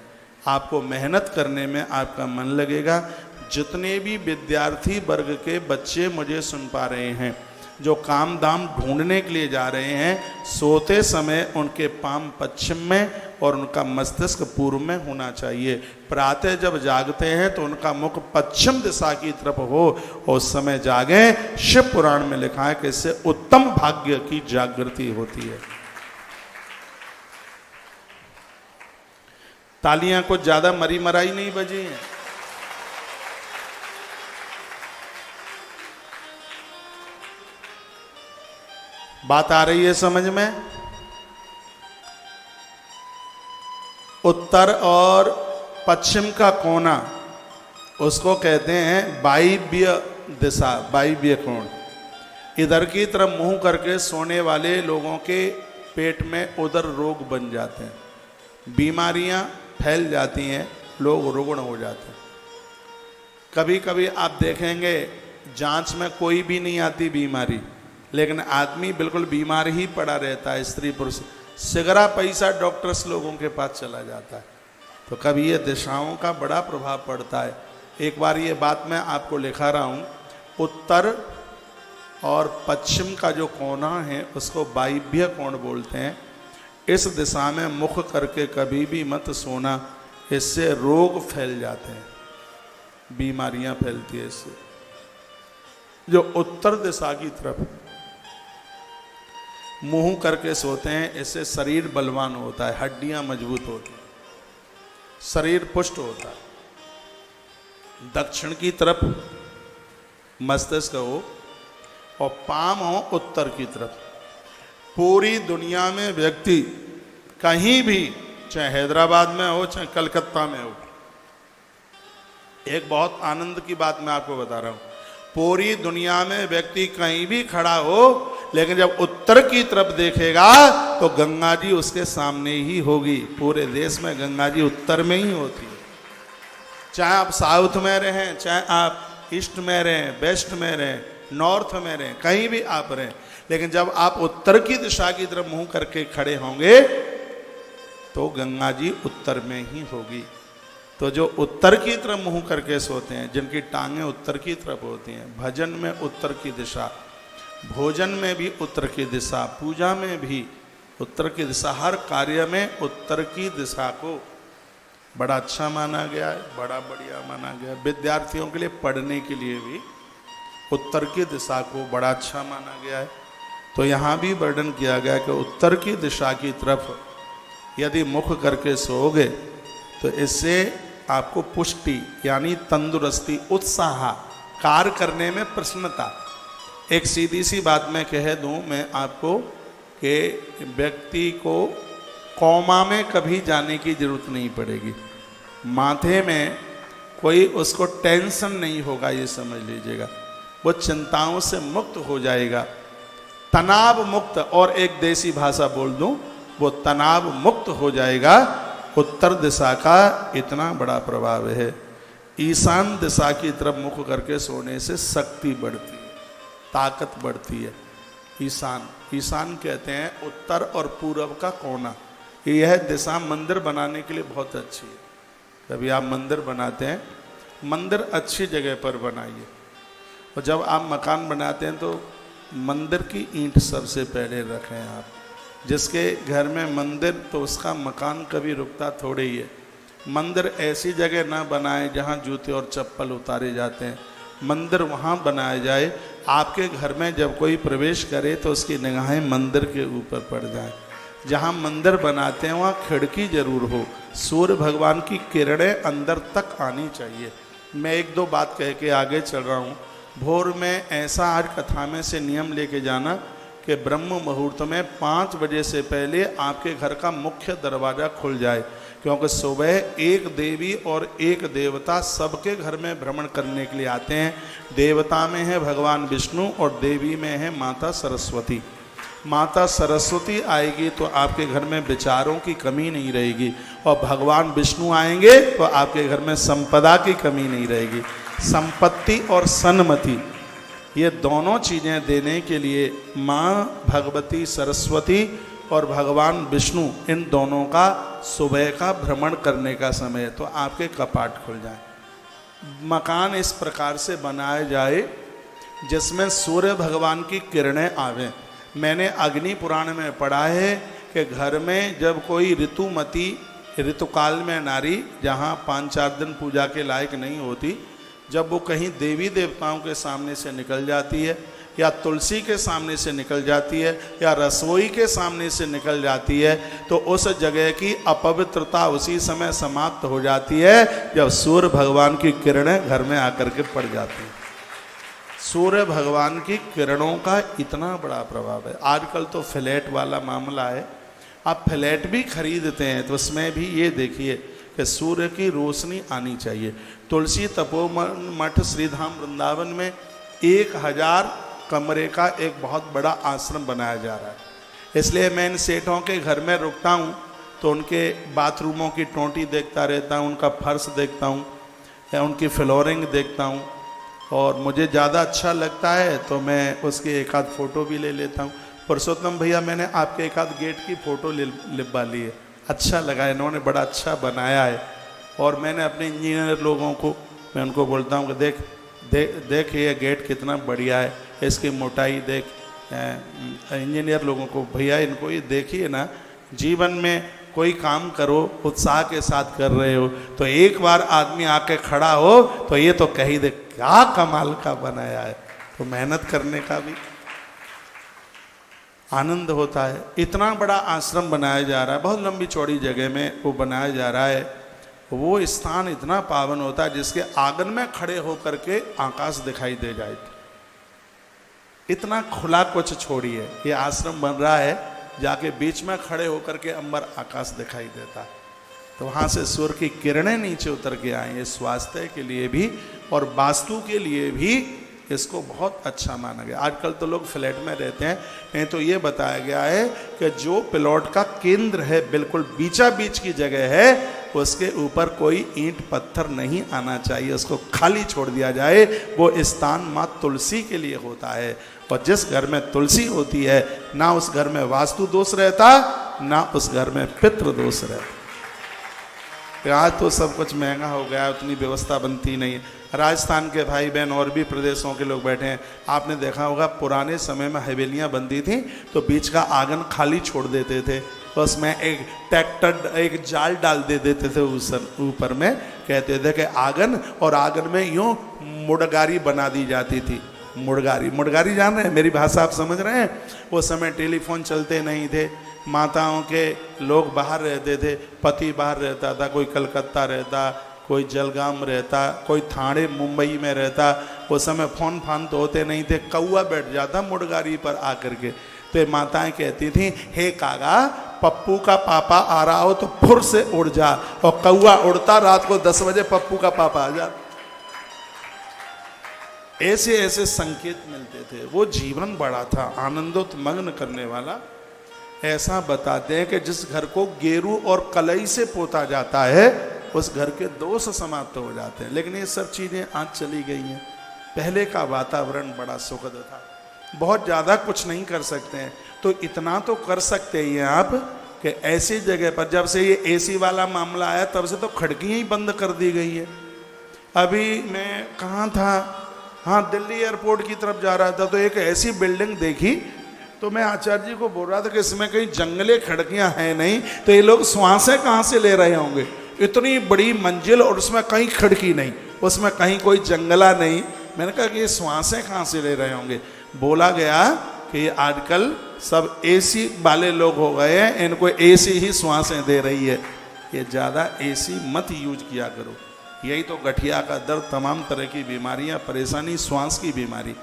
आपको मेहनत करने में आपका मन लगेगा। जितने भी विद्यार्थी वर्ग के बच्चे मुझे सुन पा रहे हैं, जो काम धाम ढूंढने के लिए जा रहे हैं, सोते समय उनके पाम पश्चिम में और उनका मस्तिष्क पूर्व में होना चाहिए। प्रातः जब जागते हैं तो उनका मुख पश्चिम दिशा की तरफ हो और उस समय जागें। शिव पुराण में लिखा है कि इससे उत्तम भाग्य की जागृति होती है। तालियां कुछ ज्यादा मरी मराई नहीं बजी हैं। बात आ रही है समझ में? उत्तर और पश्चिम का कोना, उसको कहते हैं वायव्य दिशा, वायव्य कोण। इधर की तरफ मुंह करके सोने वाले लोगों के पेट में उधर रोग बन जाते हैं, बीमारियां फैल जाती हैं, लोग रुग्ण हो जाते हैं। कभी कभी आप देखेंगे जांच में कोई भी नहीं आती बीमारी, लेकिन आदमी बिल्कुल बीमार ही पड़ा रहता है, स्त्री पुरुष। सिगरा पैसा डॉक्टर्स लोगों के पास चला जाता है। तो कभी ये दिशाओं का बड़ा प्रभाव पड़ता है। एक बार ये बात मैं आपको लिखा रहा हूँ, उत्तर और पश्चिम का जो कोना है उसको वायव्य कोण बोलते हैं। इस दिशा में मुख करके कभी भी मत सोना, इससे रोग फैल जाते हैं, बीमारियां फैलती है इससे। जो उत्तर दिशा की तरफ मुंह करके सोते हैं, इससे शरीर बलवान होता है, हड्डियां मजबूत होती हैं, शरीर पुष्ट होता है। दक्षिण की तरफ मस्तिष्क हो और पाम हो उत्तर की तरफ। पूरी दुनिया में व्यक्ति कहीं भी, चाहे हैदराबाद में हो चाहे कलकत्ता में हो, एक बहुत आनंद की बात मैं आपको बता रहा हूं, पूरी दुनिया में व्यक्ति कहीं भी खड़ा हो, लेकिन जब उत्तर की तरफ देखेगा तो गंगा जी उसके सामने ही होगी। पूरे देश में गंगा जी उत्तर में ही होती है। चाहे आप साउथ में रहें, चाहे आप ईस्ट में रहें, वेस्ट में रहें, नॉर्थ में रहें, कहीं भी आप रहें, लेकिन जब आप उत्तर की दिशा की तरफ मुंह करके खड़े होंगे तो गंगा जी उत्तर में ही होगी। तो जो उत्तर की तरफ मुंह करके सोते हैं, जिनकी टांगें उत्तर की तरफ होती हैं, भजन में उत्तर की दिशा, भोजन में भी उत्तर की दिशा, पूजा में भी उत्तर की दिशा, हर कार्य में उत्तर की दिशा को बड़ा अच्छा माना गया है, बड़ा बढ़िया माना गया है। विद्यार्थियों के लिए पढ़ने के लिए भी उत्तर की दिशा को बड़ा अच्छा माना गया है। तो यहाँ भी वर्णन किया गया कि उत्तर की दिशा की तरफ यदि मुख करके सोओगे तो इससे आपको पुष्टि यानी तंदुरुस्ती, उत्साह, कार्य करने में प्रसन्नता। एक सीधी सी बात मैं कह दूं मैं आपको कि व्यक्ति को कोमा में कभी जाने की जरूरत नहीं पड़ेगी, माथे में कोई उसको टेंशन नहीं होगा, ये समझ लीजिएगा। वो चिंताओं से मुक्त हो जाएगा, तनाव मुक्त, और एक देसी भाषा बोल दूं, वो तनाव मुक्त हो जाएगा। उत्तर दिशा का इतना बड़ा प्रभाव है। ईशान दिशा की तरफ मुख करके सोने से शक्ति बढ़ती है, ताकत बढ़ती है। ईशान, ईशान कहते हैं उत्तर और पूर्व का कोना। यह दिशा मंदिर बनाने के लिए बहुत अच्छी है। कभी आप मंदिर बनाते हैं, मंदिर अच्छी जगह पर बनाइए। और जब आप मकान बनाते हैं तो मंदिर की ईंट सबसे पहले रखें आप। जिसके घर में मंदिर, तो उसका मकान कभी रुकता थोड़े ही है। मंदिर ऐसी जगह ना बनाए जहाँ जूते और चप्पल उतारे जाते हैं। मंदिर वहाँ बनाया जाए, आपके घर में जब कोई प्रवेश करे तो उसकी निगाहें मंदिर के ऊपर पड़ जाए। जहाँ मंदिर बनाते हैं वहाँ खिड़की जरूर हो, सूर्य भगवान की किरणें अंदर तक आनी चाहिए। मैं एक दो बात कह के आगे चल रहा हूँ। भोर में ऐसा आज कथा में से नियम लेके जाना कि ब्रह्म मुहूर्त में 5 बजे से पहले आपके घर का मुख्य दरवाज़ा खुल जाए, क्योंकि सुबह एक देवी और एक देवता सबके घर में भ्रमण करने के लिए आते हैं। देवता में है भगवान विष्णु और देवी में है माता सरस्वती। माता सरस्वती आएगी तो आपके घर में विचारों की कमी नहीं रहेगी, और भगवान विष्णु आएंगे तो आपके घर में संपदा की कमी नहीं रहेगी। संपत्ति और सन्मति, ये दोनों चीज़ें देने के लिए माँ भगवती सरस्वती और भगवान विष्णु, इन दोनों का सुबह का भ्रमण करने का समय है तो आपके कपाट खुल जाए। मकान इस प्रकार से बनाया जाए जिसमें सूर्य भगवान की किरणें आवे। मैंने अग्नि पुराण में पढ़ा है कि घर में जब कोई ऋतुमती, ऋतुकाल में नारी जहाँ 5-4 दिन पूजा के लायक नहीं होती, जब वो कहीं देवी देवताओं के सामने से निकल जाती है या तुलसी के सामने से निकल जाती है या रसोई के सामने से निकल जाती है, तो उस जगह की अपवित्रता उसी समय समाप्त हो जाती है जब सूर्य भगवान की किरणें घर में आकर के पड़ जाती हैं। सूर्य भगवान की किरणों का इतना बड़ा प्रभाव है। आजकल तो फ्लैट वाला मामला है, आप फ्लैट भी खरीदते हैं तो उसमें भी ये देखिए कि सूर्य की रोशनी आनी चाहिए। तुलसी तपोवन मठ श्रीधाम वृंदावन में 1000 कमरे का एक बहुत बड़ा आश्रम बनाया जा रहा है। इसलिए मैं इन सेठों के घर में रुकता हूँ तो उनके बाथरूमों की टोंटी देखता रहता हूँ, उनका फर्श देखता हूँ या उनकी फ्लोरिंग देखता हूँ, और मुझे ज़्यादा अच्छा लगता है तो मैं उसकी एक आध फ़ोटो भी ले लेता हूँ। पुरुषोत्तम भैया, मैंने आपके एक आध गेट की फ़ोटो लिखवा ली है, अच्छा लगा, इन्होंने बड़ा अच्छा बनाया है। और मैंने अपने इंजीनियर लोगों को, मैं उनको बोलता हूँ कि देख ये गेट कितना बढ़िया है, इसकी मोटाई देख। इंजीनियर लोगों को, भैया इनको ये देखिए ना, जीवन में कोई काम करो उत्साह के साथ कर रहे हो तो एक बार आदमी आके खड़ा हो तो ये तो कही दे क्या कमाल का बनाया है। तो मेहनत करने का भी आनंद होता है। इतना बड़ा आश्रम बनाया जा रहा है, बहुत लंबी चौड़ी जगह में वो बनाया जा रहा है। वो स्थान इतना पावन होता है जिसके आंगन में खड़े होकर के आकाश दिखाई दे जाए। इतना खुला कुछ छोड़िए, ये आश्रम बन रहा है, जाके बीच में खड़े होकर के अंबर आकाश दिखाई देता, तो वहाँ से सूर्य की किरणें नीचे उतर के आए। ये स्वास्थ्य के लिए भी और वास्तु के लिए भी इसको बहुत अच्छा माना गया। आजकल तो लोग फ्लैट में रहते हैं, नहीं तो ये बताया गया है कि जो प्लॉट का केंद्र है, बिल्कुल बीचा बीच की जगह है, उसके ऊपर कोई ईंट पत्थर नहीं आना चाहिए, उसको खाली छोड़ दिया जाए। वो स्थान माँ तुलसी के लिए होता है, और जिस घर में तुलसी होती है ना उस घर में वास्तु दोष रहता, ना उस घर में पितृ दोष रहता। आज तो सब कुछ महंगा हो गया, उतनी व्यवस्था बनती नहीं है। राजस्थान के भाई बहन और भी प्रदेशों के लोग बैठे हैं, आपने देखा होगा पुराने समय में हवेलियां बनती थी तो बीच का आंगन खाली छोड़ देते थे, तो उसमें एक ट्रैक्टर एक जाल डाल दे देते थे उस ऊपर में, कहते थे कि आंगन, और आंगन में यूं मुड़गारी बना दी जाती थी। मुड़गारी जान रहे हैं, मेरी भाषा आप समझ रहे हैं। उस समय टेलीफोन चलते नहीं थे, माताओं के लोग बाहर रहते थे, पति बाहर रहता था, कोई कलकत्ता रहता, कोई जलगाम रहता, कोई थाने मुंबई में रहता। उस समय फोन फान तो होते नहीं थे, कौआ बैठ जाता मुड़गारी पर आकर के, तो माताएं कहती थी, हे कागा पप्पू का पापा आ रहा हो तो फुर से उड़ जा, और कौआ उड़ता, रात को 10 बजे पप्पू का पापा आ जाता। ऐसे ऐसे संकेत मिलते थे। वो जीवन बड़ा था, आनंदोत्मग्न करने वाला। ऐसा बताते हैं कि जिस घर को गेरू और कलई से पोता जाता है उस घर के दोष समाप्त हो जाते हैं। लेकिन ये सब चीज़ें आज चली गई हैं। पहले का वातावरण बड़ा सुखद था। बहुत ज़्यादा कुछ नहीं कर सकते हैं, तो इतना तो कर सकते हैं आप कि ऐसी जगह पर, जब से ये एसी वाला मामला आया तब से तो खिड़कियाँ ही बंद कर दी गई है। अभी मैं कहाँ था, हाँ दिल्ली एयरपोर्ट की तरफ जा रहा था, तो एक ऐसी बिल्डिंग देखी, तो मैं आचार्य जी को बोल रहा था कि इसमें कहीं जंगले खिड़कियां हैं नहीं, तो ये लोग श्वासें कहाँ से ले रहे होंगे। इतनी बड़ी मंजिल और उसमें कहीं खिड़की नहीं, उसमें कहीं कोई जंगला नहीं। मैंने कहा कि ये श्वासें कहाँ से ले रहे होंगे। बोला गया कि आजकल सब एसी वाले लोग हो गए हैं, इनको एसी ही श्वासें दे रही है। ये ज़्यादा एसी मत यूज किया करो, यही तो गठिया का दर्द, तमाम तरह की बीमारियां, परेशानी, श्वास की बीमारी।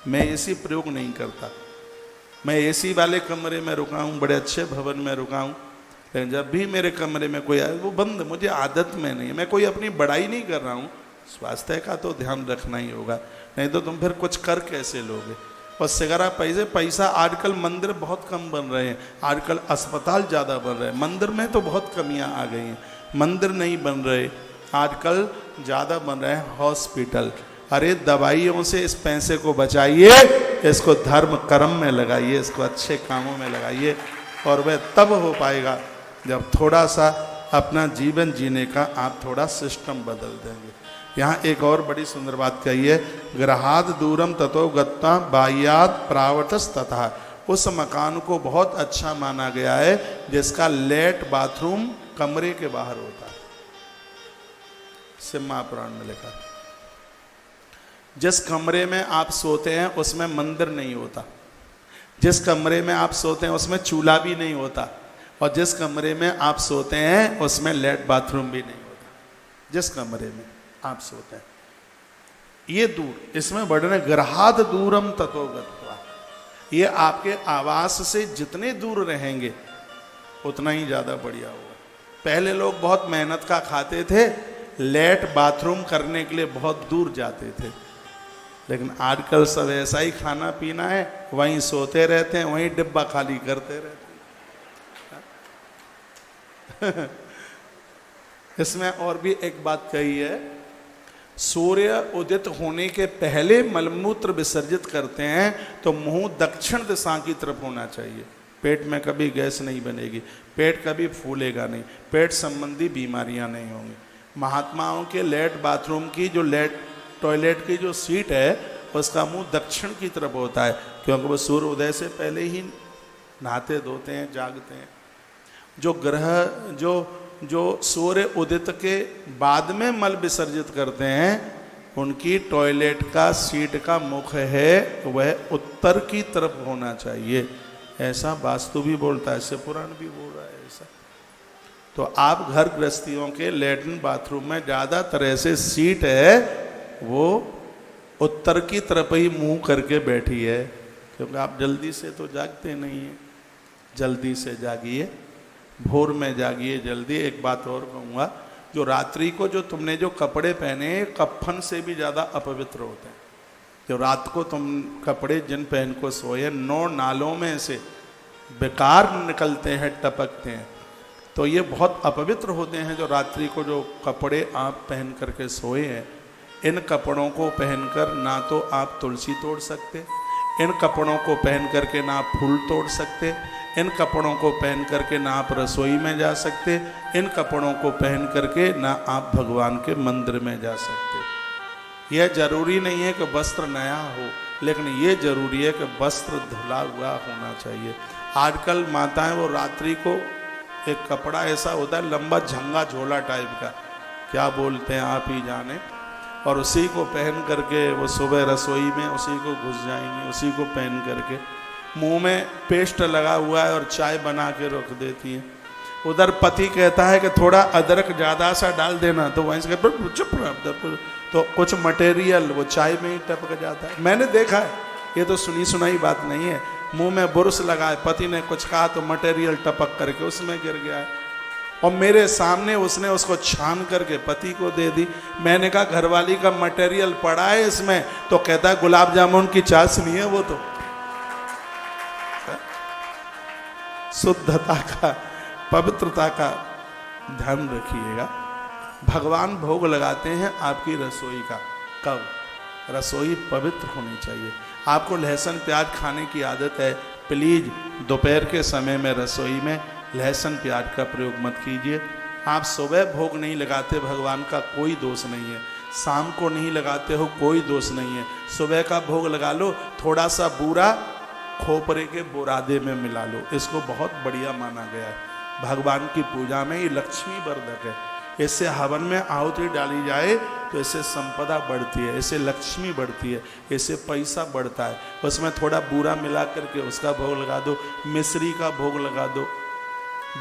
मैं एसी प्रयोग नहीं करता, मैं एसी वाले कमरे में रुका हूँ, बड़े अच्छे भवन में रुका हूँ, लेकिन जब भी मेरे कमरे में कोई आए वो बंद, मुझे आदत में नहीं है। मैं कोई अपनी बड़ाई नहीं कर रहा हूँ, स्वास्थ्य का तो ध्यान रखना ही होगा, नहीं तो तुम फिर कुछ कर कैसे लोगे। और सिगरा पैसा आजकल मंदिर बहुत कम बन रहे हैं, आजकल अस्पताल ज़्यादा बन रहे हैं, मंदिर में तो बहुत कमियाँ आ गई हैं। मंदिर नहीं बन रहे, आजकल ज़्यादा बन रहे हैं हॉस्पिटल। अरे दवाइयों से इस पैसे को बचाइए, इसको धर्म कर्म में लगाइए, इसको अच्छे कामों में लगाइए, और वह तब हो पाएगा जब थोड़ा सा अपना जीवन जीने का आप थोड़ा सिस्टम बदल देंगे। यहाँ एक और बड़ी सुंदर बात कही है, गृहाद दूरम ततो गत्ता बाह्याद प्रावर्तस तथा। उस मकान को बहुत अच्छा माना गया है जिसका लेट बाथरूम कमरे के बाहर होता है। सिम्हा पुराण में लिखा, जिस कमरे में आप सोते हैं उसमें मंदिर नहीं होता, जिस कमरे में आप सोते हैं उसमें चूल्हा भी नहीं होता, और जिस कमरे में आप सोते हैं उसमें लेट बाथरूम भी नहीं होता। जिस कमरे में आप सोते हैं, ये दूर, इसमें वर्णन गृहाद दूरम ततो गत्वा। ये आपके आवास से जितने दूर रहेंगे उतना ही ज़्यादा बढ़िया होगा। पहले लोग बहुत मेहनत का खाते थे, लेट बाथरूम करने के लिए बहुत दूर जाते थे, लेकिन आजकल सब ऐसा ही खाना पीना है, वहीं सोते रहते हैं, वहीं डिब्बा खाली करते रहते हैं। इसमें और भी एक बात कही है, सूर्य उदित होने के पहले मलमूत्र विसर्जित करते हैं तो मुंह दक्षिण दिशा की तरफ होना चाहिए। पेट में कभी गैस नहीं बनेगी, पेट कभी फूलेगा नहीं, पेट संबंधी बीमारियां नहीं होंगी। महात्माओं के लेट बाथरूम की जो लेट टॉयलेट की जो सीट है उसका मुंह दक्षिण की तरफ होता है, क्योंकि वो सूर्य उदय से पहले ही नहाते धोते हैं, जागते हैं। जो ग्रह जो सूर्य उदित के बाद में मल विसर्जित करते हैं उनकी टॉयलेट का सीट का मुख है वह उत्तर की तरफ होना चाहिए, ऐसा वास्तु भी बोलता है, शिव पुराण भी बोल रहा है ऐसा। तो आप घर गृहस्थियों के लैट्रिन बाथरूम में ज़्यादातर ऐसे सीट है वो उत्तर की तरफ ही मुंह करके बैठी है, क्योंकि आप जल्दी से तो जागते नहीं हैं। जल्दी से जागिए, भोर में जागिए जल्दी। एक बात और कहूँगा, जो रात्रि को जो तुमने जो कपड़े पहने कफन से भी ज़्यादा अपवित्र होते हैं। जो रात को तुम कपड़े जिन पहन को सोए 9 नालों में से बेकार निकलते हैं, टपकते हैं, तो ये बहुत अपवित्र होते हैं। जो रात्रि को जो कपड़े आप पहन करके सोए हैं, इन कपड़ों को पहनकर ना तो आप तुलसी तोड़ सकते, इन कपड़ों को पहन करके ना आप फूल तोड़ सकते, इन कपड़ों को पहन करके ना आप रसोई में जा सकते, इन कपड़ों को पहन करके ना आप भगवान के मंदिर में जा सकते। यह जरूरी नहीं है कि वस्त्र नया हो, लेकिन ये जरूरी है कि वस्त्र धुला हुआ होना चाहिए। आजकल माताएं वो रात्रि को एक कपड़ा ऐसा होता है लंबा झंगा झोला टाइप का, क्या बोलते हैं आप ही जाने, और उसी को पहन करके वो सुबह रसोई में उसी को घुस जाएंगी, उसी को पहन करके मुंह में पेस्ट लगा हुआ है और चाय बना के रख देती है। उधर पति कहता है कि थोड़ा अदरक ज़्यादा सा डाल देना, तो वहीं से चुप रह, तो कुछ मटेरियल वो चाय में ही टपक जाता है। मैंने देखा है, ये तो सुनी सुनाई बात नहीं है। मुंह में बुरुस लगा है, पति ने कुछ कहा तो मटेरियल टपक करके उसमें गिर गया है, और मेरे सामने उसने उसको छान करके पति को दे दी। मैंने कहा घरवाली का मटेरियल पड़ा है इसमें, तो कहता है गुलाब जामुन की चाशनी है वो तो। शुद्धता का, पवित्रता का ध्यान रखिएगा। भगवान भोग लगाते हैं आपकी रसोई का, कब? रसोई पवित्र होनी चाहिए। आपको लहसुन प्याज खाने की आदत है, प्लीज दोपहर के समय में रसोई में लहसुन प्याज का प्रयोग मत कीजिए। आप सुबह भोग नहीं लगाते, भगवान का कोई दोष नहीं है। शाम को नहीं लगाते हो, कोई दोष नहीं है। सुबह का भोग लगा लो, थोड़ा सा बूरा खोपरे के बोरादे में मिला लो, इसको बहुत बढ़िया माना गया है। भगवान की पूजा में ये लक्ष्मी वर्धक है। इससे हवन में आहुति डाली जाए तो इससे संपदा बढ़ती है, इससे लक्ष्मी बढ़ती है, इससे पैसा बढ़ता है। उसमें थोड़ा बूरा मिला करके उसका भोग लगा दो, मिश्री का भोग लगा दो,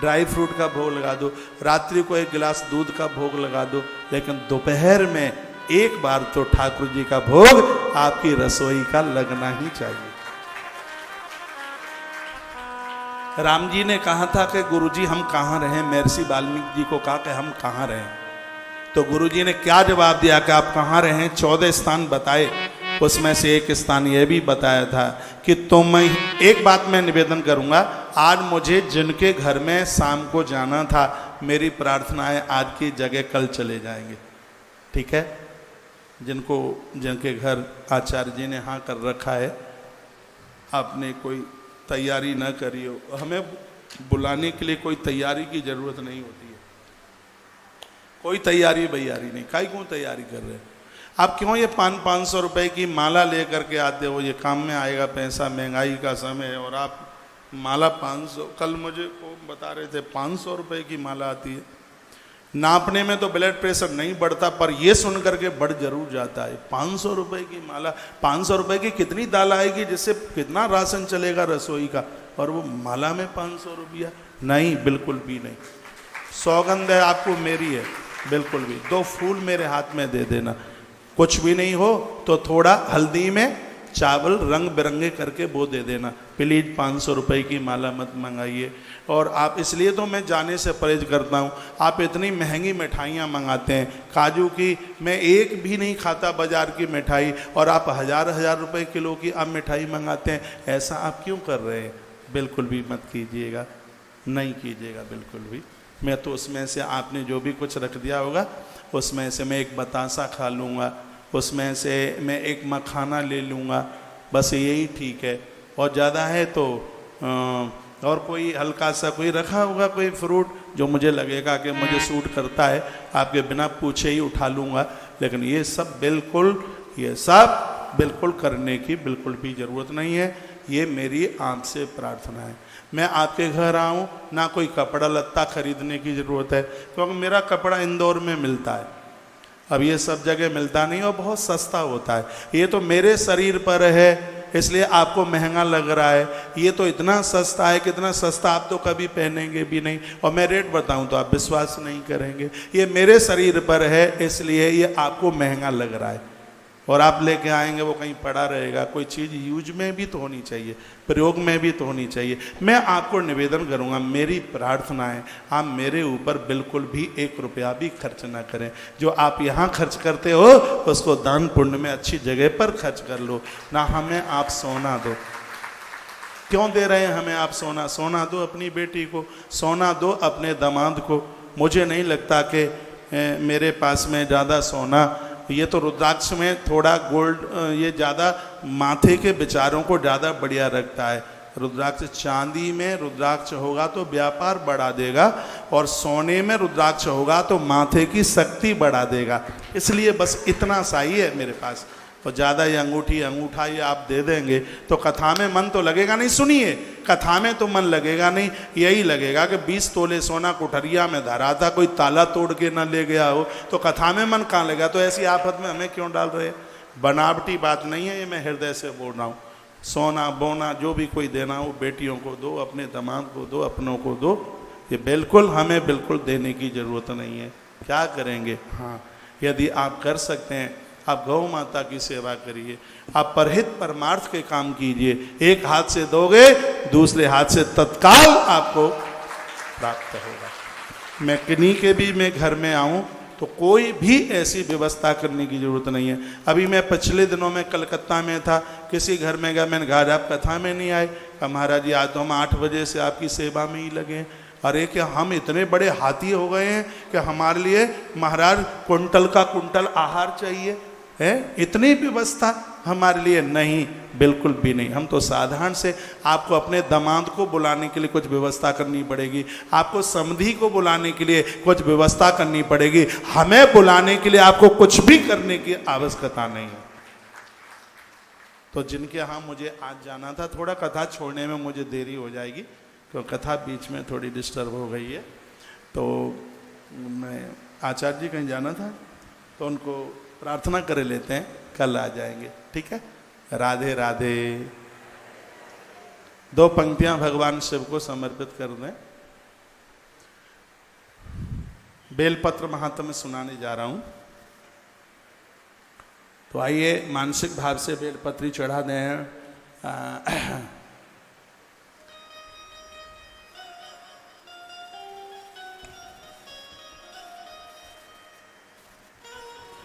ड्राई फ्रूट का भोग लगा दो, रात्रि को 1 गिलास दूध का भोग लगा दो, लेकिन दोपहर में एक बार तो ठाकुर जी का भोग आपकी रसोई का लगना ही चाहिए। राम जी ने कहा था कि गुरुजी हम कहाँ रहें, महर्षि वाल्मीकि जी को कहा कि हम कहाँ रहें, तो गुरुजी ने क्या जवाब दिया कि आप कहाँ रहें? 14 स्थान बताए, उसमें से एक स्थान यह भी बताया था कि तुम, एक बात मैं निवेदन करूंगा, आज मुझे जिनके घर में शाम को जाना था, मेरी प्रार्थना है आज की जगह कल चले जाएंगे, ठीक है? जिनके घर आचार्य जी ने हाँ कर रखा है, आपने कोई तैयारी न करी हो, हमें बुलाने के लिए कोई तैयारी की जरूरत नहीं होती है, कोई तैयारी बैयारी नहीं। काहे क्यों तैयारी कर रहे हैं आप? क्यों ये 500 रुपए की माला लेकर के आते हो? ये काम में आएगा पैसा, महंगाई का समय है, और आप माला 500, कल मुझे को बता रहे थे 500 रुपए की माला आती है। नापने में तो ब्लड प्रेशर नहीं बढ़ता, पर ये सुन करके बढ़ जरूर जाता है। 500 रुपए की माला, 500 रुपए की कितनी दाल आएगी, जिससे कितना राशन चलेगा रसोई का, और वो माला में 500 रुपया? नहीं, बिल्कुल भी नहीं। सौगंध है आपको मेरी है, बिल्कुल भी। 2 फूल मेरे हाथ में दे देना, कुछ भी नहीं हो तो थोड़ा हल्दी में चावल रंग बिरंगे करके वो दे देना। प्लीज 500 रुपए की माला मत मंगाइए। और आप, इसलिए तो मैं जाने से परहेज करता हूँ। आप इतनी महंगी मिठाइयाँ मंगाते हैं, काजू की, मैं एक भी नहीं खाता बाजार की मिठाई, और आप हज़ार रुपए किलो की आप मिठाई मंगाते हैं। ऐसा आप क्यों कर रहे हैं? बिल्कुल भी मत कीजिएगा, नहीं कीजिएगा बिल्कुल भी। मैं तो उसमें से आपने जो भी कुछ रख दिया होगा, उसमें से मैं एक बतासा खा लूँगा, उसमें से मैं एक मखाना ले लूँगा, बस यही ठीक है। और ज़्यादा है तो और कोई हल्का सा कोई रखा होगा कोई फ्रूट जो मुझे लगेगा कि मुझे सूट करता है, आपके बिना पूछे ही उठा लूँगा। लेकिन ये सब बिल्कुल करने की बिल्कुल भी ज़रूरत नहीं है। ये मेरी आपसे प्रार्थना है। मैं आपके घर आऊँ, ना कोई कपड़ा लत्ता खरीदने की ज़रूरत है, क्योंकि मेरा कपड़ा इंदौर में मिलता है। अब ये सब जगह मिलता नहीं और बहुत सस्ता होता है। ये तो मेरे शरीर पर है, इसलिए आपको महंगा लग रहा है। ये तो इतना सस्ता है, कितना सस्ता आप तो कभी पहनेंगे भी नहीं, और मैं रेट बताऊं तो आप विश्वास नहीं करेंगे। ये मेरे शरीर पर है, इसलिए ये आपको महंगा लग रहा है। और आप लेके आएंगे, वो कहीं पड़ा रहेगा। कोई चीज़ यूज में भी तो होनी चाहिए, प्रयोग में भी तो होनी चाहिए। मैं आपको निवेदन करूंगा, मेरी प्रार्थना है, आप मेरे ऊपर बिल्कुल भी 1 रुपया भी खर्च ना करें। जो आप यहाँ खर्च करते हो उसको दान पुण्य में अच्छी जगह पर खर्च कर लो। ना हमें आप सोना दो। क्यों दे रहे हैं हमें आप सोना? सोना दो अपनी बेटी को, सोना दो अपने दामाद को। मुझे नहीं लगता कि मेरे पास में ज़्यादा सोना, ये तो रुद्राक्ष में थोड़ा गोल्ड, ये ज़्यादा माथे के विचारों को ज़्यादा बढ़िया रखता है। रुद्राक्ष, चांदी में रुद्राक्ष होगा तो व्यापार बढ़ा देगा, और सोने में रुद्राक्ष होगा तो माथे की शक्ति बढ़ा देगा। इसलिए बस इतना सा ही है मेरे पास। तो ज़्यादा ये अंगूठा ये आप दे देंगे तो कथा में मन तो लगेगा नहीं। सुनिए, कथा में तो मन लगेगा नहीं। यही लगेगा कि 20 तोले सोना कुठरिया में धरा था, कोई ताला तोड़ के ना ले गया हो, तो कथा में मन कहाँ लगेगा? तो ऐसी आफत में हमें क्यों डाल रहे हैं? बनावटी बात नहीं है ये, मैं हृदय से बोल रहा हूँ। सोना बोना जो भी कोई देना हो, बेटियों को दो, अपने दामाद को दो, अपनों को दो। ये बिल्कुल हमें बिल्कुल देने की ज़रूरत नहीं है। क्या करेंगे? हाँ, यदि आप कर सकते हैं, आप गौ माता की सेवा करिए, आप परहित परमार्थ के काम कीजिए। एक हाथ से दोगे, दूसरे हाथ से तत्काल आपको प्राप्त होगा। मैं किन्हीं के भी मैं घर में आऊं तो कोई भी ऐसी व्यवस्था करने की जरूरत नहीं है। अभी मैं पिछले दिनों में कलकत्ता में था, किसी घर में गया, मैंने कहा आप कथा में नहीं आए? कहा महाराज जी आज तो हम 8 बजे से आपकी सेवा में ही लगे। अरे क्या हम इतने बड़े हाथी हो गए हैं कि हमारे लिए महाराज कुंटल का कुंटल आहार चाहिए है? इतनी व्यवस्था हमारे लिए नहीं, बिल्कुल भी नहीं। हम तो साधारण से, आपको अपने दामाद को बुलाने के लिए कुछ व्यवस्था करनी पड़ेगी, आपको समधी को बुलाने के लिए कुछ व्यवस्था करनी पड़ेगी। हमें बुलाने के लिए आपको कुछ भी करने की आवश्यकता नहीं है। तो जिनके यहाँ मुझे आज जाना था, थोड़ा कथा छोड़ने में मुझे देरी हो जाएगी क्योंकि कथा बीच में थोड़ी डिस्टर्ब हो गई है। तो मैं आचार्य जी कहीं जाना था तो उनको प्रार्थना कर लेते हैं, कल आ जाएंगे। ठीक है? राधे राधे। 2 पंक्तियां भगवान शिव को समर्पित कर दें। बेलपत्र महात्म्य सुनाने जा रहा हूं, तो आइए मानसिक भाव से बेलपत्री चढ़ा दें।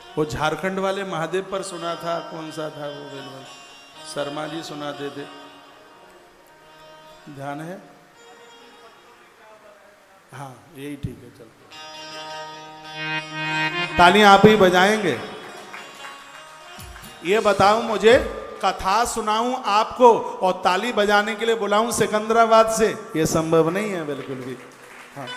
वो झारखंड वाले महादेव पर सुना था, कौन सा था वो बेलवन? शर्मा जी सुनाते थे, ध्यान है? हाँ यही ठीक है। चलो तालियां आप ही बजाएंगे। ये बताओ मुझे कथा सुनाऊं आपको और ताली बजाने के लिए बुलाऊं सिकंदराबाद से, ये संभव नहीं है बिल्कुल भी। हाँ